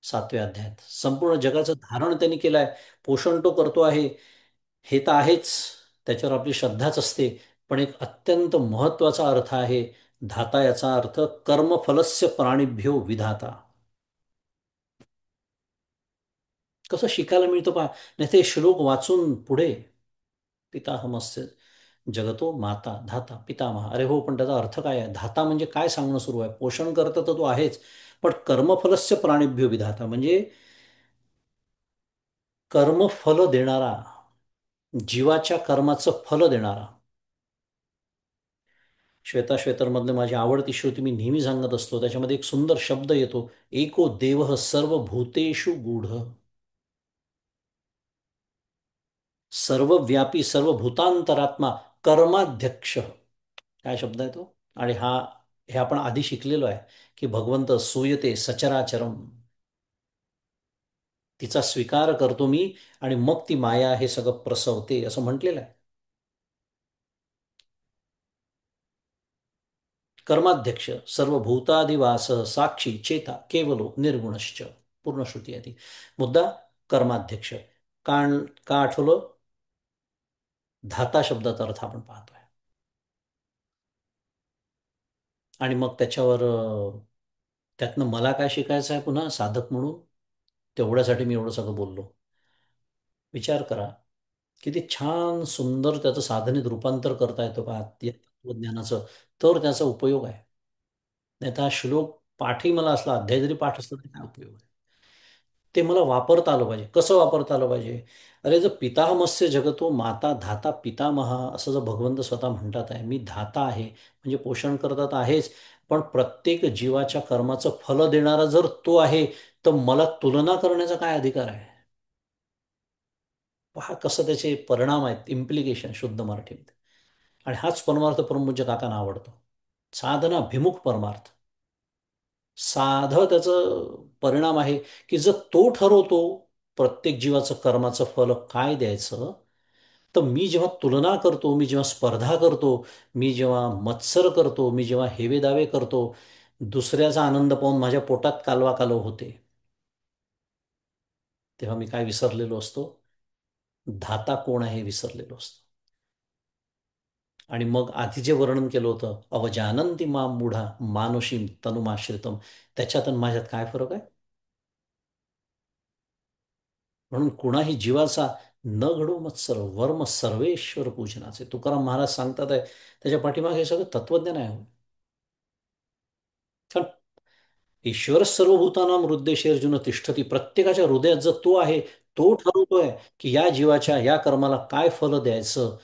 A: 7व्या अध्यायात. संपूर्ण जगाचं धारण त्यांनी केलं आहे. पोषण तो करतो आहे, हे तर आहेच, त्याच्यावर आपली श्रद्धाच असते. पण एक अत्यंत महत्वाचा अर्थ आहे धाता, याचा अर्थ कर्मफलस्य प्राणिभ्यो विधाता. कसं शिकायला मिळतं पहा. नाही ते श्लोक वाचून पुढे, पिताहमस्य जगतो माता धाता पितामह, अरे हो, पण त्याचा अर्थ काय आहे? धाता म्हणजे काय सांगणं सुरू आहे? पोषण करतं तर तो आहेच, पण कर्मफलस्य प्राणिभ्यो विधाता म्हणजे कर्मफल देणारा, जीवाच्या कर्माचं फल देणारा. श्वेताश्वेतरमधले माझी आवडती श्रुती मी नेहमी सांगत असतो, त्याच्यामध्ये एक सुंदर शब्द येतो, एको देवः सर्वभूतेषु गूढ. सर्वव्यापी, सर्वभूतांतरात्मा, कर्माध्यक्ष. काय शब्द आहे तो? आणि हे आपण आधी शिकलेलो आहे की भगवंत सूयते सचराचरम, तिचा स्वीकार करतो मी, आणि मग ती माया हे सगळं प्रसवते असं म्हटलेलं आहे. कर्माध्यक्ष, सर्वभूतादिवास, साक्षी चेता केवलो निर्गुणश्च. पूर्ण श्रुती आहे ती. मुद्दा कर्माध्यक्ष. का? का आठवलं? धाता शब्दाचा अर्थ आपण पाहतोय. आणि मग त्याच्यावर त्यातनं मला काय शिकायचं आहे पुन्हा साधक म्हणून? तेवढ्यासाठी मी एवढं सगळं बोललो. विचार करा, किती छान सुंदर त्याचं साधनेत रूपांतर करता येतं का या तत्वज्ञानाचं, तर त्याचा उपयोग आहे. नाही तर हा श्लोक पाठही मला असला, अध्याय जरी पाठ असला तरी काय उपयोग आहे? ते मला वापरता आलं पाहिजे. कसं वापरता आलं पाहिजे? अरे जर पितामहस्य जगतो माता धाता पितामहा असं जर भगवंत स्वतः म्हणतात आहे, मी धाता आहे म्हणजे पोषण करतात आहेच, पण प्रत्येक जीवाच्या कर्माचं फल देणारा जर तो आहे, तर मला तुलना करण्याचा काय अधिकार आहे? पहा कसं त्याचे परिणाम आहेत, इम्प्लिकेशन शुद्ध मराठीमध्ये. आणि हाच परमार्थ परमपूज्य काकांना आवडतो. साधनाभिमुख परमार्थ. साधं त्याचं परिणाम आहे की जर तो ठरवतो प्रत्येक जीवाचं कर्माचं फल काय द्यायचं, तर मी जेव्हा तुलना करतो, मी जेव्हा स्पर्धा करतो, मी जेव्हा मत्सर करतो, मी जेव्हा हेवेदावे करतो, दुसऱ्याचा आनंद पाहून माझ्या पोटात कालवाकालव होते, तेव्हा मी काय विसरलेलो असतो? धाता कोण आहे हे विसरलेलो असतो. आणि मग आधी जे वर्णन केलं होतं, अवजानंती माम मूढा मानुषीम तनुमाश्रितम, त्याच्यात आणि माझ्यात काय फरक आहे? म्हणून कुणाही जीवाचा न घडो मत्सर वर्म सर्वेश्वर पूजनाचे, तुकाराम महाराज सांगतात आहे. त्याच्या पाठीमागे हे सगळं तत्वज्ञान आहे हो. कारण ईश्वर सर्वभूतानां हृद्देशे अर्जुन तिष्ठती, प्रत्येकाच्या हृदयात जर तो आहे, तो ठरवतोय की या जीवाच्या या कर्माला काय फल द्यायचं,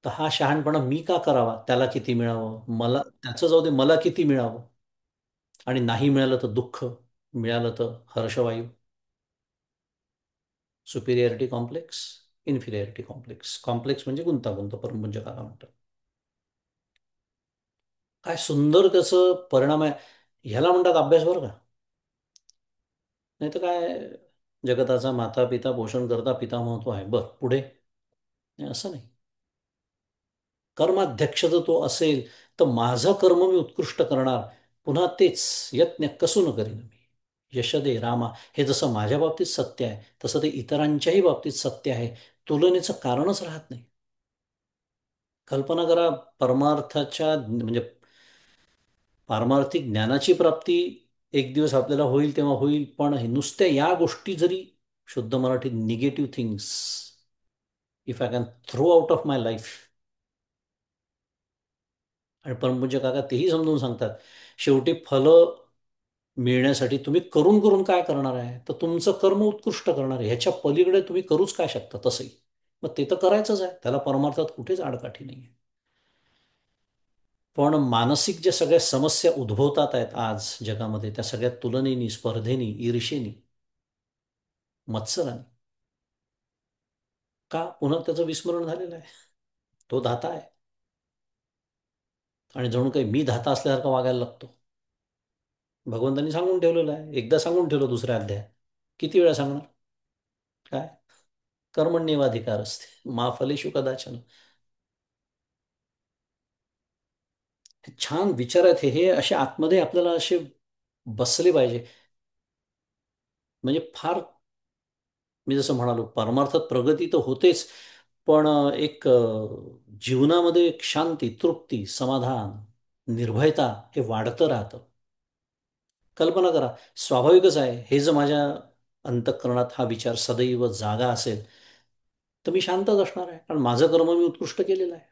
A: तर हा शहाणपणा मी का करावा? त्याला किती मिळावं, मला त्याचं जाऊ दे, मला किती मिळावं. आणि नाही मिळालं तर दुःख, मिळालं तर हर्षवायू. Superiority complex, inferiority complex. Complex म्हणजे गुंतागुंत, परमपूज्य काका म्हणतात. काय सुंदर त्याचं परिणाम आहे. ह्याला म्हणतात अभ्यास बरं का. नाही तर काय, जगताचा माता पिता पोषण करता पिता महत्व आहे, बरं पुढे नाही, असं नाही. कर्माध्यक्ष जर तो असेल तर माझं कर्म मी उत्कृष्ट करणार, पुन्हा तेच यत्न कसून करीन मी, यशदे रामा. हे जसं माझ्या बाबतीत सत्य आहे, तसं ते इतरांच्याही बाबतीत सत्य आहे. तुलनेचं कारणच राहत नाही. कल्पना करा, परमार्थाच्या म्हणजे पारमार्थिक ज्ञानाची प्राप्ती एक दिवस आपल्याला होईल तेव्हा होईल, पण हे नुसत्या या गोष्टी जरी, शुद्ध मराठीत negative things, if I can throw out of my life. आणि परमपूज्य काका तेही समजून सांगतात, शेवटी फलं मिळण्यासाठी तुम्ही करून करून काय करणार आहे, तर तुमचं कर्म उत्कृष्ट करणार आहे, ह्याच्या पलीकडे तुम्ही करूच काय शकता तसंही. मग ते तर करायचंच आहे, त्याला परमार्थात कुठेच आडकाठी नाही आहे. पण मानसिक ज्या सगळ्या समस्या उद्भवतात आहेत आज जगामध्ये, त्या सगळ्या तुलनेनी, स्पर्धेनी, ईर्षेनी, मत्सराने, का पुन्हा त्याचं विस्मरण झालेलं आहे. तो धाता आहे आणि जणू काही मी धाता असल्यासारखा वागायला लागतो. भगवंतांनी सांगून ठेवलेलं आहे, एकदा सांगून ठेवलं दुसऱ्या अध्याय, किती वेळा सांगणार? काय? कर्मण्येवाधिकार असते मा फलेषु कदाचन. हे छान विचार आहेत, हे असे आतमध्ये आपल्याला असे बसले पाहिजे. म्हणजे फार, मी जसं म्हणालो, परमार्थात प्रगती तर होतेच, पण जीवनामध्ये एक शांती, तृप्ती, समाधान, निर्भयता हे वाढतं राहतं. कल्पना करा, स्वाभाविकच आहे, हे जर माझ्या अंतःकरणात हा विचार सदैव जागा असेल, तर मी शांतच असणार आहे, कारण माझं कर्म मी उत्कृष्ट केलेलं आहे.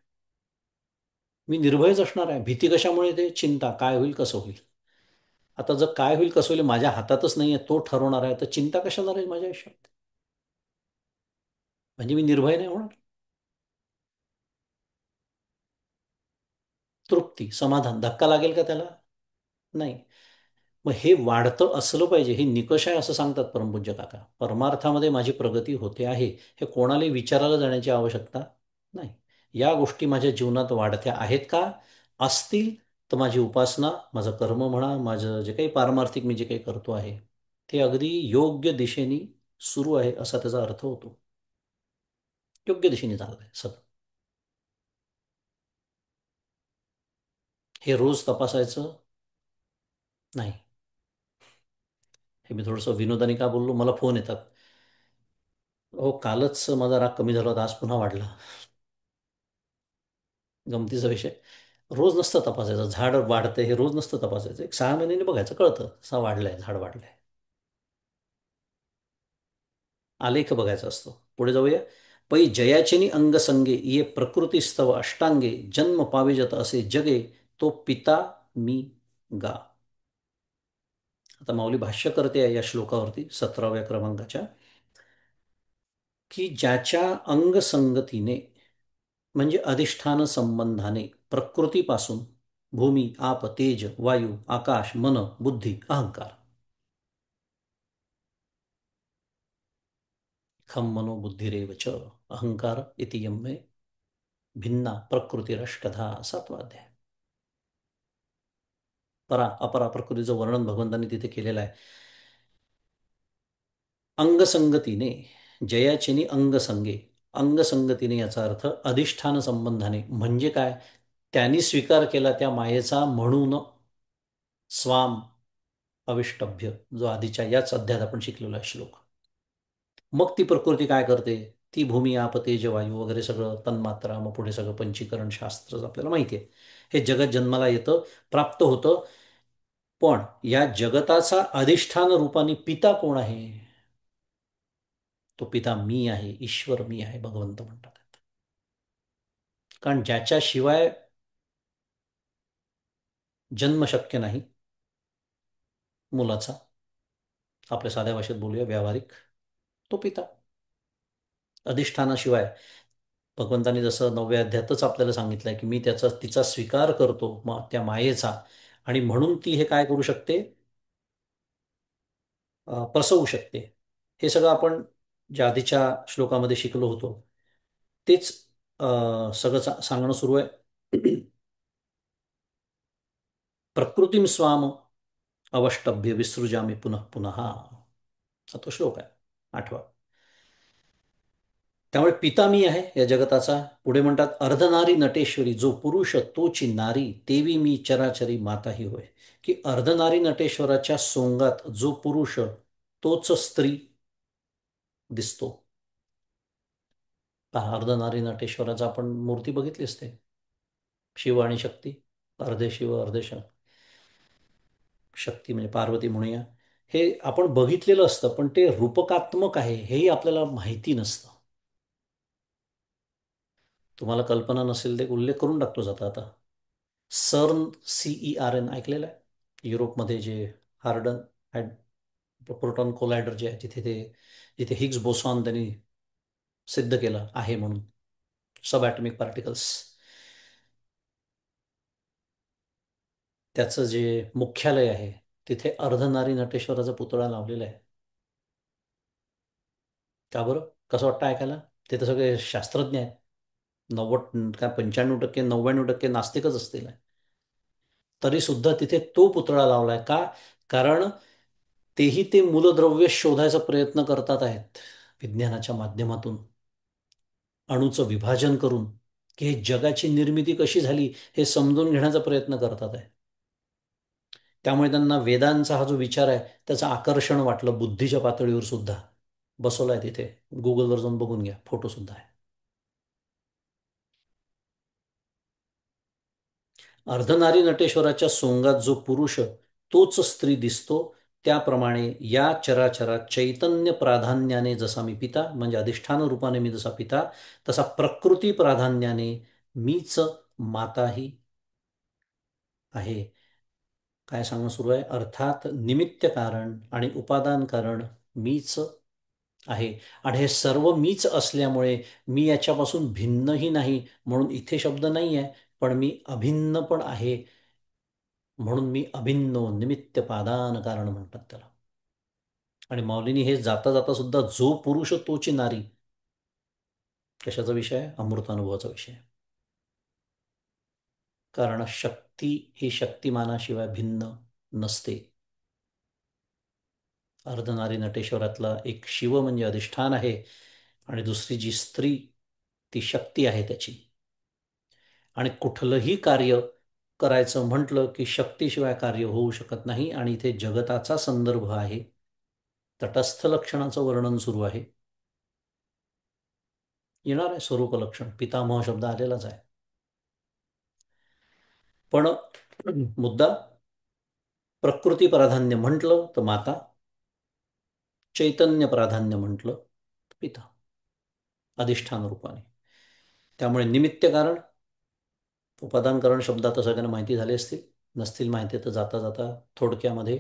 A: मी निर्भयच असणार आहे. भीती कशामुळे? ते चिंता, काय होईल कसं होईल. आता जर काय होईल कसं होईल माझ्या हातातच नाही आहे, तो ठरवणार आहे, तर चिंता कशाला राहील माझ्या आयुष्यात? म्हणजे मी निर्भय नाही होणार. तृप्ती, समाधान, धक्का लागेल का त्याला? नाही. मग हे वाढतं असलं पाहिजे, हे निकष आहे असं सांगतात परमपूज्य काका. परमार्थामध्ये माझी प्रगती होते आहे, हे कोणालाही विचारायला जाण्याची आवश्यकता नाही. या गोष्टी माझ्या जीवनात वाढत्या आहेत का? असतील तर माझी उपासना, माझं कर्म म्हणा, माझं जे काही पारमार्थिक मी जे काही करतो आहे, ते अगदी योग्य दिशेने सुरू आहे असा त्याचा अर्थ होतो. योग्य दिशेने चाललंय सगळं. हे रोज तपासायचं नाही. हे मी थोडंसं विनोदाने का बोललो, मला फोन येतात. हो, कालच माझा राग कमी झाला होता, आज पुन्हा वाढला. गमतीचा विषय. रोज नसतं तपासायचं, झाड वाढतंय हे रोज नसतं तपासायचं, एक 6 महिन्यांनी बघायचं, कळतं असा वाढलंय, झाड वाढलंय. आलेख बघायचा असतो. पुढे जाऊया. पै जयाचिनी अंगसंगे ये प्रकृतीस्तव अष्टांगे, जन्म पाविजत असे जगे, तो पिता मी गा. आता माऊली भाष्य करते या श्लोकावरती 17व्या क्रमांकाच्या, की ज्याच्या अंगसंगतीने म्हणजे अधिष्ठान संबंधाने प्रकृतीपासून भूमी, आप, तेज, वायू, आकाश, मन, बुद्धी, अहंकार, खम मनो बुद्धिरेव च अहंकार इति यम में भिन्ना प्रकृतिरष्टधा 7वा अध्याय. परा अपरा प्रकृतीचं वर्णन भगवंतांनी तिथे केलेलं आहे. अंगसंगतीने जयाचिनी अंगसंगे. अंगसंगतीने याचा अर्थ अधिष्ठान संबंधाने. म्हणजे काय? त्यांनी स्वीकार केला त्या मायेचा म्हणून स्वाम अविष्टभ्य, जो आधीच्या याच अध्यायात आपण शिकलेला आहे श्लोक. मग ती प्रकृती काय करते? ती भूमी आप तेज वायू वगैरे सगळं तन्मात्रा, मग पुढे सगळं पंचीकरण शास्त्र आपल्याला माहिती आहे. हे जगत जन्माला येतं, प्राप्त होतं. पण या जगताचा अधिष्ठान रूपाने पिता कोण आहे? तो पिता मी आहे, ईश्वर मी आहे, भगवंत म्हणतात. कारण ज्याच्याशिवाय जन्म शक्य नाही मुलाचा, आपल्या साध्या भाषेत बोलूया व्यावहारिक, तो पिता. अधिष्ठानाशिवाय भगवंतांनी जसं 9व्या अध्यायातच आपल्याला सांगितलंय की मी तिचा स्वीकार करतो त्या मायेचा, आणि म्हणून ती हे काय करू शकते? प्रसवू शकते. हे सगळं आपण ज्या आधीच्या श्लोकामध्ये शिकलो होतो तेच सगळं सांगणं सुरू आहे. प्रकृतीम स्वाम अवष्टभ्य विसृजामी पुनः पुनः, हा तो श्लोक आहे 8वा. त्यामुळे पिता मी आहे या जगताचा. पुढे म्हणतात अर्धनारी नटेश्वरी, जो पुरुष तोची नारी, तेवी मी चराचरी माताही होय. की अर्धनारी नटेश्वराच्या सोंगात जो पुरुष तोच स्त्री दिसतो. पहा, अर्धनारी नटेश्वराचा आपण मूर्ती बघितली असते, शिव आणि शक्ती, अर्धे शिव अर्धे शक्ती म्हणजे पार्वती म्हणूया. हे आपण बघितलेलं असतं, पण ते रूपकात्मक आहे हेही आपल्याला माहिती नसतं. तुम्हाला कल्पना नसेल ते उल्लेख करून टाकतो जाता आता. सर्न, CERN ऐकलेलं आहे? युरोपमध्ये जे हार्डन हायड प्रोटॉन कोलायडर जे आहे, जिथे हिग्स बोसॉन त्यांनी सिद्ध केलं आहे म्हणून, सब ॲटॉमिक पार्टिकल्स, त्याचं जे मुख्यालय आहे तिथे अर्धनारी नटेश्वराचा पुतळा लावलेला आहे. का बरं? कसं वाटतं ऐकायला? ते तर सगळे शास्त्रज्ञ आहेत. 90 काय 95% 99% नास्तिकच असतील. तरी सुद्धा तिथे तो पुतळा लावलाय का? कारण तेही ते मूलद्रव्य शोधायचा प्रयत्न करतात आहेत विज्ञानाच्या माध्यमातून, अणूचं विभाजन करून, की हे जगाची निर्मिती कशी झाली हे समजून घेण्याचा प्रयत्न करतात आहे. त्यामुळे त्यांना वेदांचा हा जो विचार आहे त्याचं आकर्षण वाटलं बुद्धीच्या पातळीवर सुद्धा. बसवलाय तिथे, गुगलवर जाऊन बघून घ्या, फोटो सुद्धा आहे. अर्धनारी नटेश्वराच्या सोंगात जो पुरुष तोच स्त्री दिसतो, त्याप्रमाणे या चराचरात चैतन्य प्राधान्याने जसा मी पिता, म्हणजे अधिष्ठान रूपाने मी जसा पिता, तसा प्रकृती प्राधान्याने मीच माताही आहे. काय सांगणं सुरू आहे? अर्थात निमित्त कारण आणि उपादान कारण मीच आहे. आणि हे सर्व मीच असल्यामुळे मी याच्यापासून भिन्नही नाही, म्हणून इथे शब्द नाही आहे, पण मी अभिन्न पण आहे, म्हणून मी अभिन्नो निमित्त पादान कारण म्हणतात त्याला. आणि माऊलींनी हे जाता जाता सुद्धा जो पुरुष तोची नारी, कशाचा विषय आहे? अमृतानुभवाचा विषय आहे. कारण शक्ती ही शक्तिमानाशिवाय भिन्न नसते. अर्धनारी नटेश्वरातला एक शिव म्हणजे अधिष्ठान आहे, आणि दुसरी जी स्त्री ती शक्ती आहे त्याची. आणि कुठलंही कार्य करायचं म्हटलं की शक्तीशिवाय कार्य होऊ शकत नाही. आणि इथे जगताचा संदर्भ आहे, तटस्थ लक्षणाचं वर्णन सुरू आहे. येणार आहे स्वरूप लक्षण, पितामह शब्द आलेलाच आहे. पण मुद्दा, प्रकृती प्राधान्य म्हटलं तर माता, चैतन्य प्राधान्य म्हटलं तर पिता, अधिष्ठान रूपाने. त्यामुळे निमित्त कारण, उपादान कारण शब्द आता सगळ्यांना माहिती झाले असतील. नसतील माहिती तर जाता जाता थोडक्यामध्ये,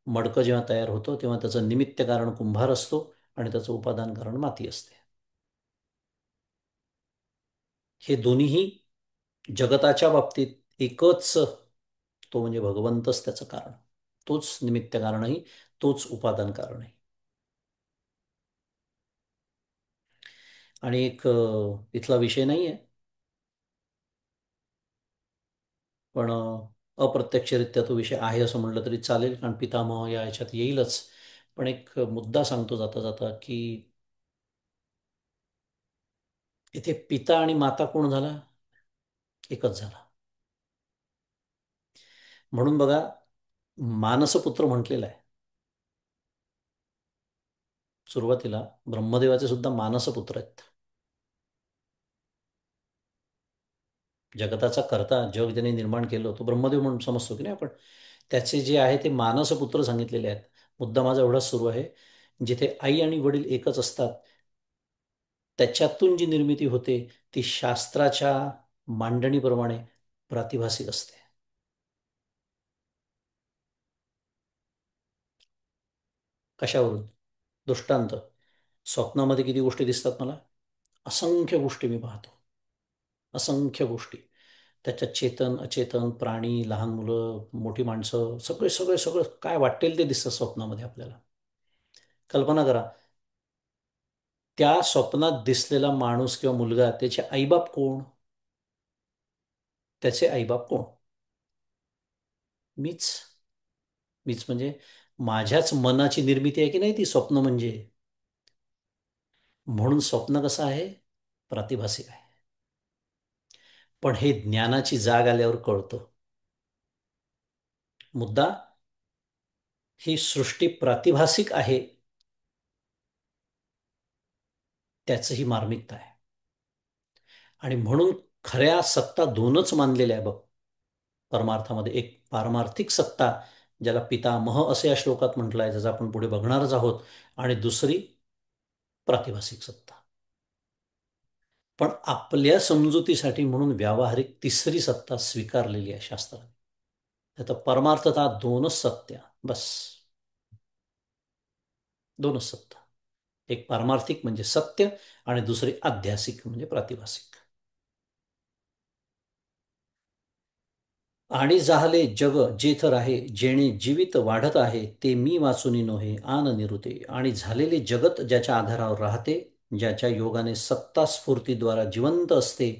A: मडकं जेव्हा तयार होतं तेव्हा त्याचं निमित्त कारण कुंभार असतो आणि त्याचं उपादान कारण माती असते. हे दोन्हीही जगताच्या बाबतीत एकच, तो म्हणजे भगवंतच त्याचं कारण, तोच निमित्त कारणही, तोच उपादान कारणही. आणि एक इथला विषय नाही आहे, पण अप्रत्यक्षरित्या तो विषय आहे असं म्हटलं तरी चालेल, कारण पितामह या ह्याच्यात येईलच. पण एक मुद्दा सांगतो जाता जाता, की इथे पिता आणि माता कोण झाला? एकच झाला. म्हणून बघा, मानसपुत्र म्हटलेला आहे. सुरुवातीला ब्रह्मदेवाचे सुद्धा मानसपुत्र आहेत. जगताचा करता, जग ज्याने निर्माण केलं तो ब्रह्मदेव म्हणून समजतो की नाही आपण. त्याचे जे आहे ते मानसपुत्र सांगितलेले आहेत. मुद्दा माझा एवढाच सुरू आहे, जिथे आई आणि वडील एकच असतात, त्याच्यातून जी निर्मिती होते ती शास्त्राच्या मांडणीप्रमाणे प्रातिभासिक असते. कशावरून? दृष्टांत. स्वप्नामध्ये किती गोष्टी दिसतात मला? असंख्य गोष्टी मी पाहतो. असंख्य गोष्टी. त्याच्यात चेतन, अचेतन, प्राणी, लहान मुलं, मोठी माणसं, सगळे सगळे सगळं काय वाटेल ते दिसतं स्वप्नामध्ये आपल्याला. कल्पना करा, त्या स्वप्नात दिसलेला माणूस किंवा मुलगा, त्याचे आईबाप कोण? त्याचे आईबाप कोण? मीच. मीच म्हणजे माझ्याच मनाची निर्मिती आहे की नाही ती स्वप्न म्हणजे. म्हणून स्वप्न कसं आहे? प्रातिभासिक आहे. पण हे ज्ञानाची जाग आल्यावर कळतं. मुद्दा, ही सृष्टी प्रातिभासिक आहे, त्याचं ही मार्मिकता आहे. आणि म्हणून खऱ्या सत्ता दोनच मानलेल्या आहे बघ परमार्थामध्ये. एक पारमार्थिक सत्ता, ज्याला पितामह असे या श्लोकात म्हटलं आहे, ज्याचं आपण पुढे बघणारच आहोत. आणि दुसरी प्रातिभासिक सत्ता. पण आपल्या समजुतीसाठी म्हणून व्यावहारिक तिसरी सत्ता स्वीकारलेली आहे शास्त्रात. आता परमार्थता दोनच सत्य, बस. दोनच सत्ता. एक पारमार्थिक म्हणजे सत्य, आणि दुसरी आध्यासिक म्हणजे प्रातिभासिक. आणि जाहले जग जेथ राहे, जेणे जीवित वाढत आहे, ते मी वाचुनी नोहे आन निरुते. आणि झालेले जगत ज्याच्या आधारावर राहते, ज्याच्या योगाने सत्ता स्फूर्तीद्वारा जिवंत असते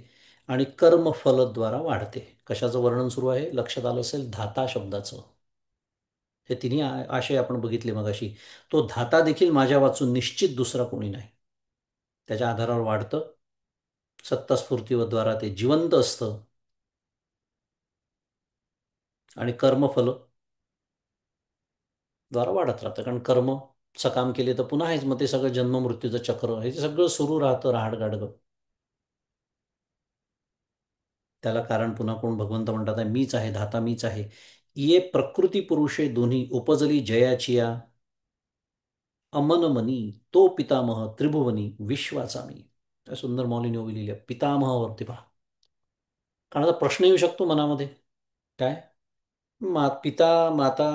A: आणि कर्मफलद्वारा वाढते. कशाचं वर्णन सुरू आहे? लक्षात आलं असेल, धाता शब्दाचं. हे तिन्ही आशय आपण बघितले मगाशी. तो धाता देखील माझ्या वाचून निश्चित दुसरा कोणी नाही. त्याच्या आधारावर वाढतं, सत्तास्फूर्तीद्वारा ते जिवंत असतं, आणि कर्मफल द्वारा वाढत राहतं. कारण कर्म सकाम केले तर पुन्हा आहेच, मग ते सगळं जन्म मृत्यूचं चक्र हे सगळं सुरू राहतं राहाडगाडगं. त्याला कारण पुन्हा कोण? भगवंत म्हणतात आहे, मीच आहे, धाता मीच आहे. ये प्रकृती पुरुषे दोन्ही उपजली जयाचिया, अमन मनी तो पितामह त्रिभुवनी विश्वाचा मी. काय सुंदर मौलीने ओवी लिहिली आहे पितामहावरती पहा. कारण आता प्रश्न येऊ शकतो मनामध्ये. काय? पिता माता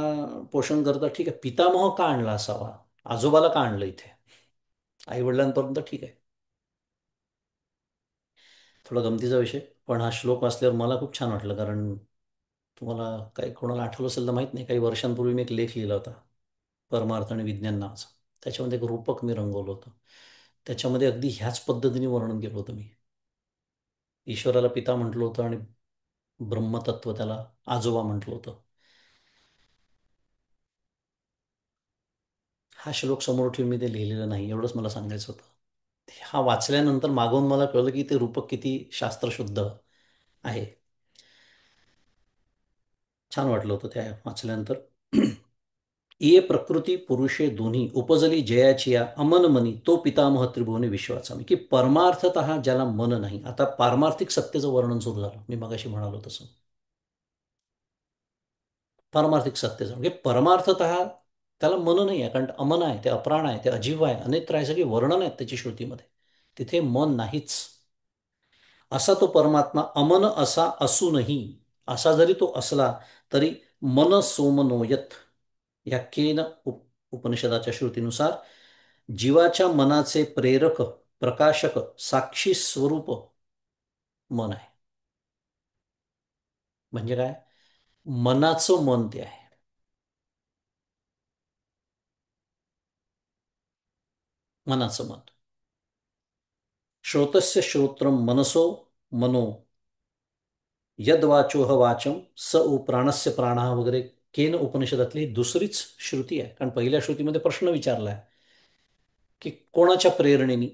A: पोषण करतात, ठीक आहे. पितामह का आणला असावा? आजोबाला का आणलं इथे? आई वडिलांपर्यंत ठीक आहे, थोडा गमतीचा विषय. पण हा श्लोक वाचल्यावर मला खूप छान वाटलं. कारण तुम्हाला काही कोणाला आठवलं असेल तर माहीत नाही, काही वर्षांपूर्वी मी एक लेख लिहिला होता, परमार्थ आणि विज्ञान नावाचा. त्याच्यामध्ये एक रूपक मी रंगवलं होतं. त्याच्यामध्ये अगदी ह्याच पद्धतीने वर्णन केलं होतं मी. ईश्वराला पिता म्हटलं होतं आणि ब्रह्मतत्व त्याला आजोबा म्हटलं होतं. हा श्लोक समोर ठेवून मी ते लिहिलेलं नाही, एवढंच मला सांगायचं होतं. हा वाचल्यानंतर मागवून मला कळलं की ते रूपक किती शास्त्रशुद्ध आहे. छान वाटलं होतं त्या वाचल्यानंतर. ये प्रकृती पुरुषे दोन्ही उपजली जयाची या अमन मनी तो पितामह त्रिभुवनी विश्वाचा मी. की परमार्थतः ज्याला मन नाही. आता पारमार्थिक सत्तेचं वर्णन सुरू झालं, मी मगाशी म्हणालो तसं. पारमार्थिक सत्तेचं म्हणजे परमार्थतः त्याला मन नाही आहे, कारण अमन आहे, ते अप्राण आहे, ते अजीव आहे, अनेत्र आहे, सगळी वर्णन आहेत त्याची श्रुतीमध्ये. तिथे मन नाहीच. असा तो परमात्मा अमन असा असूनही, असा जरी तो असला तरी मन सोमनोयत या केन उपनिषदाच्या श्रुतीनुसार जीवाच्या मनाचे प्रेरक, प्रकाशक, साक्षी स्वरूप मन आहे. म्हणजे काय? मनाचं मन ते आहे. मनाचं मन. श्रोतस्य श्रोत्रम मनसो मनो यद्वाचोह वाचम स उ प्राणस्य प्राण वगैरे केन उपनिषदातली दुसरीच श्रुती आहे. कारण पहिल्या श्रुतीमध्ये प्रश्न विचारलाय की कोणाच्या प्रेरणेनी.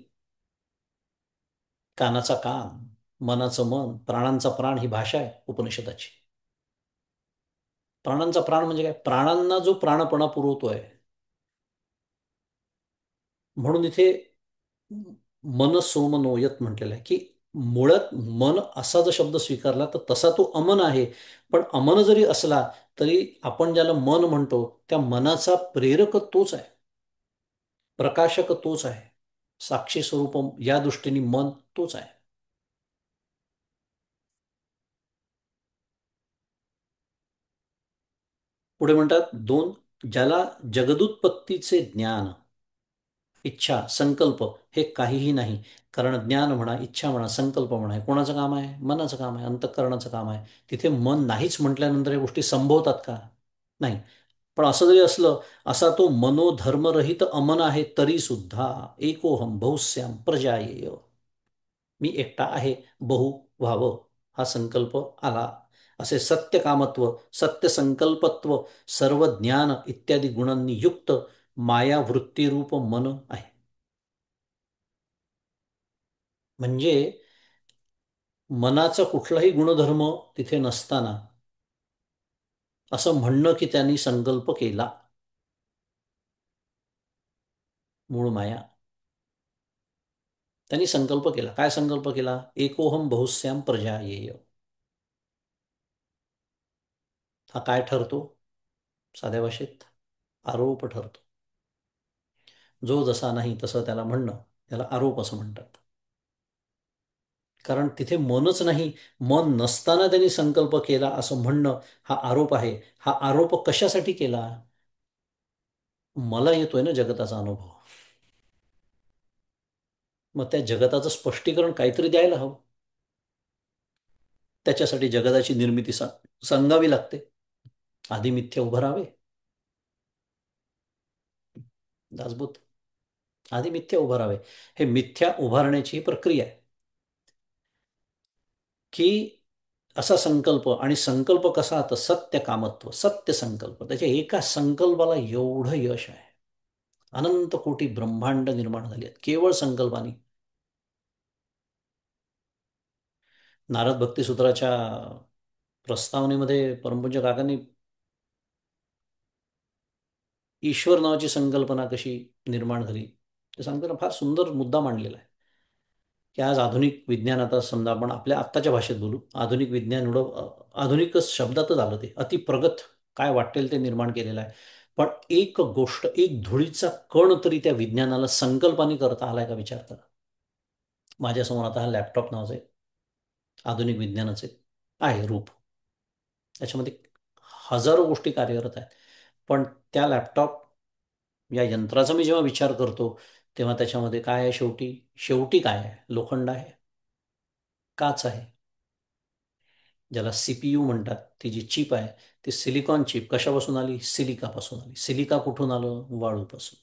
A: कानाचा कान, मनाचं मन, प्राणांचा प्राण ही भाषा आहे उपनिषदाची. प्राणांचा प्राण म्हणजे काय? प्राणांना जो प्राणपणा पुरवतोय. म्हणून इथे मन सोमनोयत म्हटलेलं आहे की मुळात मन असा जर शब्द स्वीकारला तर तसा तो अमन आहे. पण अमन जरी असला तरी आपण ज्याला मन म्हणतो त्या मनाचा प्रेरक तोच आहे, प्रकाशक तोच आहे, साक्षी स्वरूपम या दृष्टीने मन तोच आहे. पुढे म्हणतात दोन, ज्याला जगदुत्पत्तीचे ज्ञान, इच्छा, संकल्प हे काहीही नाही. कारण ज्ञान म्हणा, इच्छा म्हणा, संकल्प म्हणा हे कोणाचं काम आहे? मनाचं काम आहे, अंतःकरणाचं काम आहे. तिथे मन नाहीच म्हटल्यानंतर या गोष्टी संभवतात का? नाही. पण असं जरी असलं, असा तो मनोधर्मरहित अमन आहे तरी सुद्धा एकोहम बहुश्याम प्रजायेय, मी एकटा आहे, बहु व्हावं हा संकल्प आला. असे सत्य कामत्व, सत्य संकल्पत्व, सर्व ज्ञान इत्यादी गुणांनी युक्त माया वृत्तीरूप मन आहे. म्हणजे मनाचा कुठलाही गुणधर्म तिथे नसताना असं म्हणणं की त्यांनी संकल्प केला, मूळ माया. त्यांनी संकल्प केला. काय संकल्प केला? एकोहम बहुश्याम प्रजा येय. हा काय ठरतो? साध्या भाषेत आरोप ठरतो. जो जसा नाही तसं त्याला म्हणणं, त्याला आरोप असं म्हणतात. कारण तिथे मनच नाही, मन नसताना त्यांनी संकल्प केला असं म्हणणं हा आरोप आहे. हा आरोप कशासाठी केला? मला येतोय ना जगताचा अनुभव. मग त्या जगताचं स्पष्टीकरण काहीतरी द्यायला हवं. त्याच्यासाठी जगताची निर्मिती सांगावी लागते. आधी मिथ्या उभं राहावे. दासबोध, आधी मिथ्या उभं राहावे. हे मिथ्या उभारण्याची प्रक्रिया आहे की असा संकल्प. आणि संकल्प कसा? तर सत्य कामत्व, सत्य संकल्प. त्याच्या एका संकल्पाला एवढं यश आहे. अनंत कोटी ब्रह्मांड निर्माण झाली आहेत केवळ संकल्पाने. नारद भक्तिसूत्राच्या प्रस्तावनेमध्ये परमपूज्य काकांनी ईश्वर नावाची संकल्पना कशी निर्माण झाली ते सांगताना फार सुंदर मुद्दा मांडलेला आहे की आज आधुनिक विज्ञान, आता समजा आपण आपल्या आत्ताच्या भाषेत बोलू, आधुनिक विज्ञान एवढं आधुनिकच शब्दातच आलं, ते अतिप्रगत काय वाटेल ते निर्माण केलेलं आहे. पण एक गोष्ट, एक धुळीचा कण तरी त्या विज्ञानाला संकल्पाने करता आलाय का? विचार करा. माझ्यासमोर आता हा लॅपटॉप नावाचे आधुनिक विज्ञानाचे आहे रूप. त्याच्यामध्ये हजारो गोष्टी कार्यरत आहेत. पण त्या लॅपटॉप या यंत्राचा मी जेव्हा विचार करतो तेव्हा त्याच्यामध्ये काय आहे? शेवटी शेवटी काय आहे? लोखंड आहे, काच आहे. ज्याला सीपीयू म्हणतात, ती जी चिप आहे ती सिलिकॉन चिप कशापासून आली? सिलिकापासून आली. सिलिका कुठून आलं? वाळूपासून.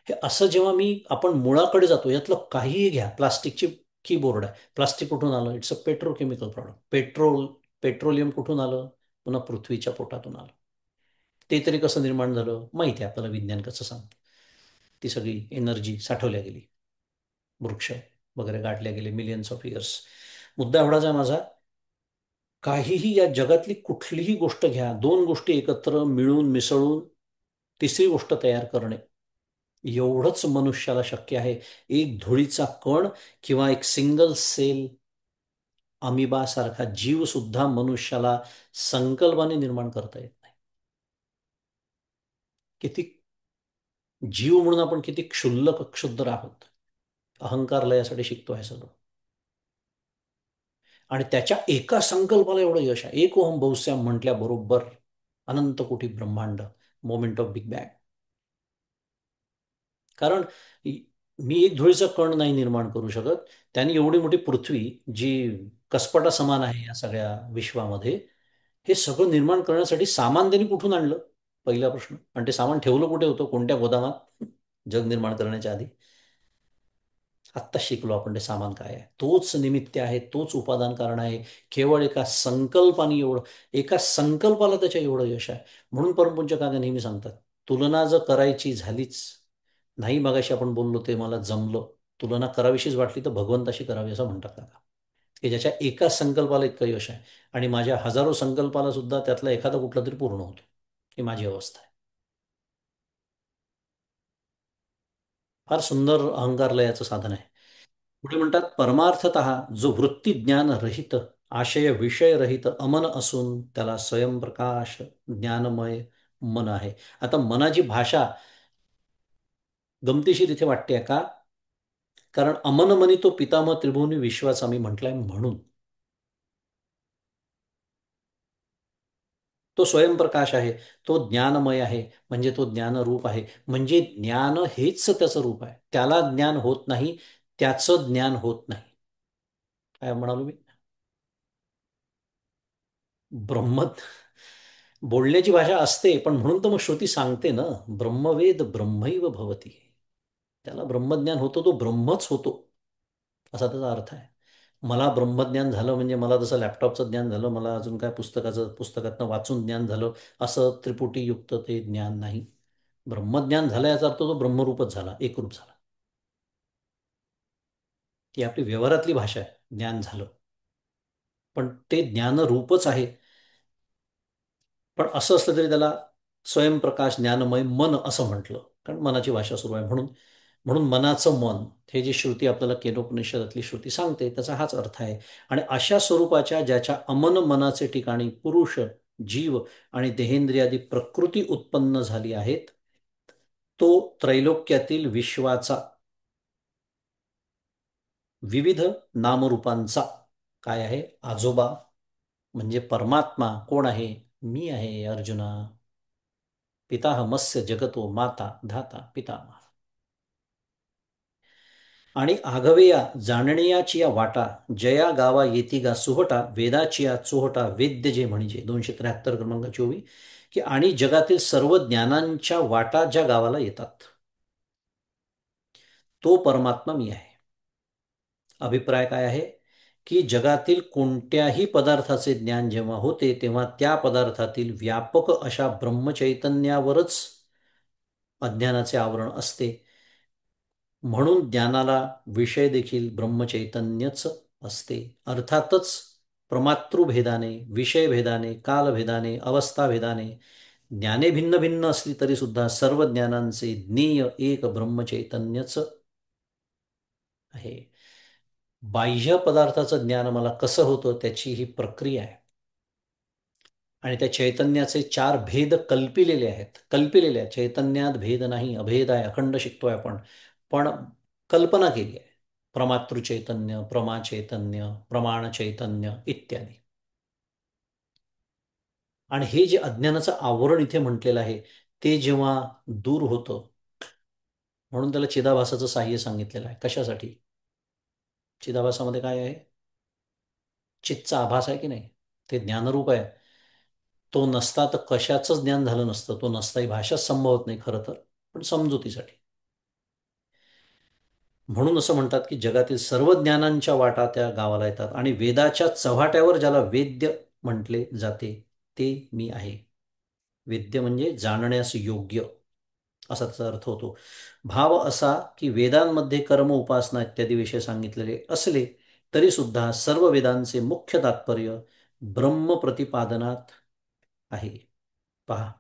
A: हे असं जेव्हा आपण मुळाकडे जातो, यातलं काहीही घ्या. प्लास्टिकची कीबोर्ड आहे, प्लास्टिक कुठून आलं? It's a petrochemical product. Petroleum कुठून आलं? पुन्हा पृथ्वीच्या पोटातून आलं. ते तरी कसं निर्माण झालं? माहिती आहे आपल्याला, विज्ञान कसं सांगतं. ती सगळी एनर्जी साठवल्या गेली, वृक्ष वगैरे गाठल्या गेले मिलियन्स ऑफ इयर्स. मुद्दा एवढाच आहे माझा, काहीही या जगातली कुठलीही गोष्ट घ्या, दोन गोष्टी एकत्र मिळून मिसळून तिसरी गोष्ट तयार करणे एवढंच मनुष्याला शक्य आहे. एक धुळीचा कण किंवा एक सिंगल सेल अमिबासारखा जीव सुद्धा मनुष्याला संकल्पाने निर्माण करता येत नाही. किती जीव म्हणून आपण किती क्षुल्लक क्षुद्र आहोत. अहंकार लयासाठी शिकतो आहे सगळं. आणि त्याच्या एका संकल्पाला एवढं यश आहे. एक ओहम बहुश्याम म्हटल्याबरोबर अनंत कोटी ब्रह्मांड, मोमेंट ऑफ बिग बँग. कारण मी एक धुळीचा कण नाही निर्माण करू शकत. त्यांनी एवढी मोठी पृथ्वी, जी कसपटा समान आहे या सगळ्या विश्वामध्ये, हे सगळं निर्माण करण्यासाठी सामान त्यांनी कुठून आणलं? पहिला प्रश्न. आणि ते सामान ठेवलं कुठे होतं? कोणत्या गोदामात? जग निर्माण करण्याच्या आधी. आत्ता शिकलो आपण ते सामान काय आहे. तोच निमित्त आहे, तोच उपादान कारण आहे. केवळ एका संकल्पाने एवढं, एका संकल्पाला त्याच्या एवढं यश आहे. म्हणून परमपूज्य काका नेहमी सांगतात, तुलना जर करायची झालीच, नाही मगाशी आपण बोललो ते मला जमलं, तुलना करावीशीच वाटली तर भगवंताशी करावी असं म्हणतात काका, की ज्याच्या एका संकल्पाला इतकं यश आहे. आणि माझ्या हजारो संकल्पाला सुद्धा त्यातला एखादा कुठला तरी पूर्ण होतो. ही माझी अवस्था आहे. फार सुंदर अहंकार लयाचं साधन आहे. पुढे म्हणतात, परमार्थतः जो वृत्ती ज्ञान रहित, आशय विषय रहित अमन असून त्याला स्वयंप्रकाश ज्ञानमय मन आहे. आता मनाची भाषा गमतीशीर इथे वाटते का? कारण अमन मनी तो पितामह त्रिभुवनी विश्वाचा मी म्हटलाय म्हणून. तो स्वयंप्रकाश आहे, तो ज्ञानमय आहे, म्हणजे तो ज्ञानरूप आहे. म्हणजे ज्ञान हेच त्याचं रूप आहे. त्याला ज्ञान होत नाही, त्याचं ज्ञान होत नाही. काय म्हणालो मी? ब्रह्म बोलण्याची भाषा असते, पण म्हणून तर मग श्रुती सांगते ना, ब्रह्मवेद ब्रह्मैव भवती. त्याला ब्रह्मज्ञान होतो, तो ब्रह्मच होतो, असा त्याचा अर्थ आहे. मला ब्रह्मज्ञान झालं म्हणजे मला जसं लॅपटॉपचं ज्ञान झालं, मला अजून काय पुस्तकातनं वाचून ज्ञान झालं, असं त्रिपुटीयुक्त ते ज्ञान नाही. ब्रह्मज्ञान झालं याचा अर्थ तो ब्रह्मरूपच झाला, एकरूप झाला. ही आपली व्यवहारातली भाषा आहे, ज्ञान झालं. पण ते ज्ञानरूपच आहे. पण असं असलं तरी त्याला स्वयंप्रकाश ज्ञानमय मन असं म्हटलं, कारण मनाची भाषा सुरू आहे म्हणून. म्हणून मनाचं मन, हे जी श्रुती आपल्याला केनोपनिषदातली श्रुती सांगते त्याचा हाच अर्थ आहे. आणि अशा स्वरूपाच्या ज्याच्या अमन मनाचे ठिकाणी पुरुष, जीव आणि देहेंद्रियादी प्रकृती उत्पन्न झाली आहेत, तो त्रैलोक्यातील विश्वाचा विविध नामरूपांचा काय आहे? आजोबा. म्हणजे परमात्मा कोण आहे? मी आहे अर्जुना. पिताहमस्य जगतो माता धाता पितामह. आणि आघवेया जाणण्याची या वाटा, जया गावा येती गा सुहटा, वेदाची या चोहटा वेद्य जे म्हणजे 273 क्रमांक 24. की आणि जगातील सर्व ज्ञानांच्या वाटा ज्या गावाला येतात, तो परमात्मा मी आहे. अभिप्राय काय आहे? की जगातील कोणत्याही पदार्थाचे ज्ञान जेव्हा होते तेव्हा त्या पदार्थातील व्यापक अशा ब्रह्मचैतन्यावरच अज्ञानाचे आवरण असते. म्हणून ज्ञानाला विषय देखील ब्रह्मचैतन्यच असते. अर्थातच प्रमातृभेदाने, विषयभेदाने, कालभेदाने, अवस्थाभेदाने ज्ञाने भिन्न भिन्न असली तरी सुद्धा सर्व ज्ञानांचे ज्ञेय एक ब्रह्मचैतन्यच आहे. बाह्य पदार्थाचं ज्ञान मला कसं होतं त्याची ही प्रक्रिया आहे. आणि त्या चैतन्याचे चार भेद कल्पिलेले आहेत. कल्पिलेले आहेत. चैतन्यात भेद नाही, अभेद आहे, अखंड शिकतोय आपण. पण कल्पना केली आहे. प्रमातृ चैतन्य, प्रमा चैतन्य, प्रमाण चैतन्य इत्यादी. आणि हे जे अज्ञानाचं आवरण इथे म्हटलेलं आहे, ते जेव्हा दूर होतं, म्हणून त्याला चिदाभासाचं साह्य सांगितलेलं आहे. कशासाठी? चिदाभासामध्ये काय आहे? चितचा आभास आहे की नाही, ते ज्ञानरूप आहे. तो नसता तर कशाचंच ज्ञान झालं नसतं. तो नसता ही भाषाच संभवत नाही खरं तर, पण समजुतीसाठी. म्हणून असं म्हणतात की जगातील सर्व ज्ञानांच्या वाटा त्या गावाला येतात आणि वेदाच्या चव्हाट्यावर ज्याला वेद्य म्हटले जाते ते मी आहे. वेद्य म्हणजे जाणण्यास योग्य असा त्याचा अर्थ होतो. भाव असा की वेदांमध्ये कर्म, उपासना इत्यादी विषय सांगितलेले असले तरी सुद्धा सर्व वेदांचे मुख्य तात्पर्य ब्रह्म प्रतिपादनात आहे. पहा,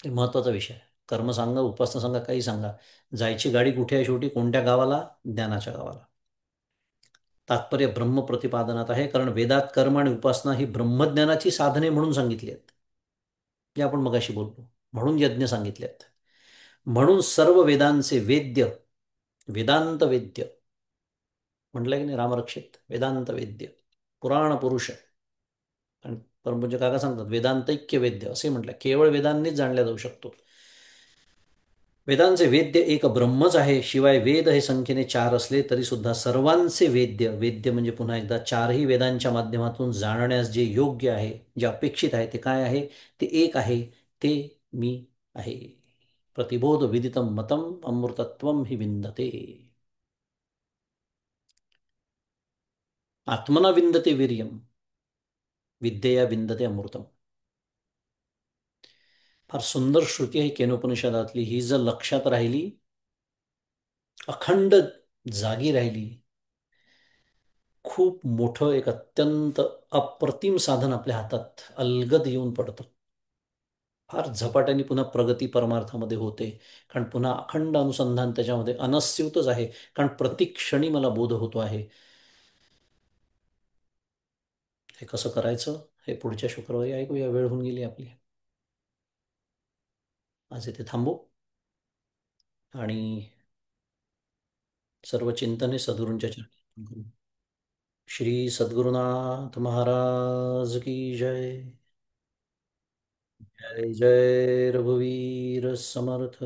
A: हे महत्वाचा विषय आहे. कर्म सांगा, उपासना सांगा, काही सांगा, जायची गाडी कुठे आहे? शेवटी कोणत्या गावाला? ज्ञानाच्या गावाला. तात्पर्य ब्रह्म प्रतिपादनात आहे, कारण वेदात कर्म आणि उपासना ही ब्रह्मज्ञानाची साधने म्हणून सांगितली आहेत. जे आपण मगाशी बोललो, म्हणून यज्ञ सांगितले आहेत. म्हणून सर्व वेदांचे वेद्य, वेदांत वेद्य म्हटलंय की नाही रामरक्षित, वेदांत वेद्य पुराण पुरुष. आणि परमपूज्य काका सांगतात वेदांतैक्य वेद्य असे म्हटलं, केवळ वेदांनीच जाणल्या जाऊ शकतो. वेदांचे वेद्य एक ब्रह्मच आहे. शिवाय वेद हे संख्येने चार असले तरी सुद्धा सर्वांचे वेद्य, वेद्य म्हणजे पुन्हा एकदा चारही वेदांच्या माध्यमातून जाणण्यास जे योग्य आहे, जे अपेक्षित आहे ते काय आहे? ते एक आहे, ते मी आहे. प्रतिबोध विदितं मतं अमृतत्वं हि विन्दते. आत्मना विन्दते वीर्यं, विद्येया विन्दते अमृतम. फार सुंदर श्रुती आहे केनोपनिषदातली. ही जर लक्षात राहिली, अखंड जागी राहिली, खूप मोठं एक अत्यंत अप्रतिम साधन आपल्या हातात अलगद येऊन पडतं. फार झपाट्याने पुन्हा प्रगती परमार्थामध्ये होते. कारण पुन्हा अखंड अनुसंधान त्याच्यामध्ये अनस्यूतच आहे. कारण प्रत्येक क्षणी मला बोध होतो आहे. हे कसं करायचं हे पुढच्या शुक्रवारी ऐकूया. वेळ होऊन गेली आपली. आज इथे थांबू आणि सर्व चिंतन हे सद्गुरूंच्या चरणी करू. श्री सद्गुरुनाथ महाराज की जय. जय जय रघुवीर समर्थ.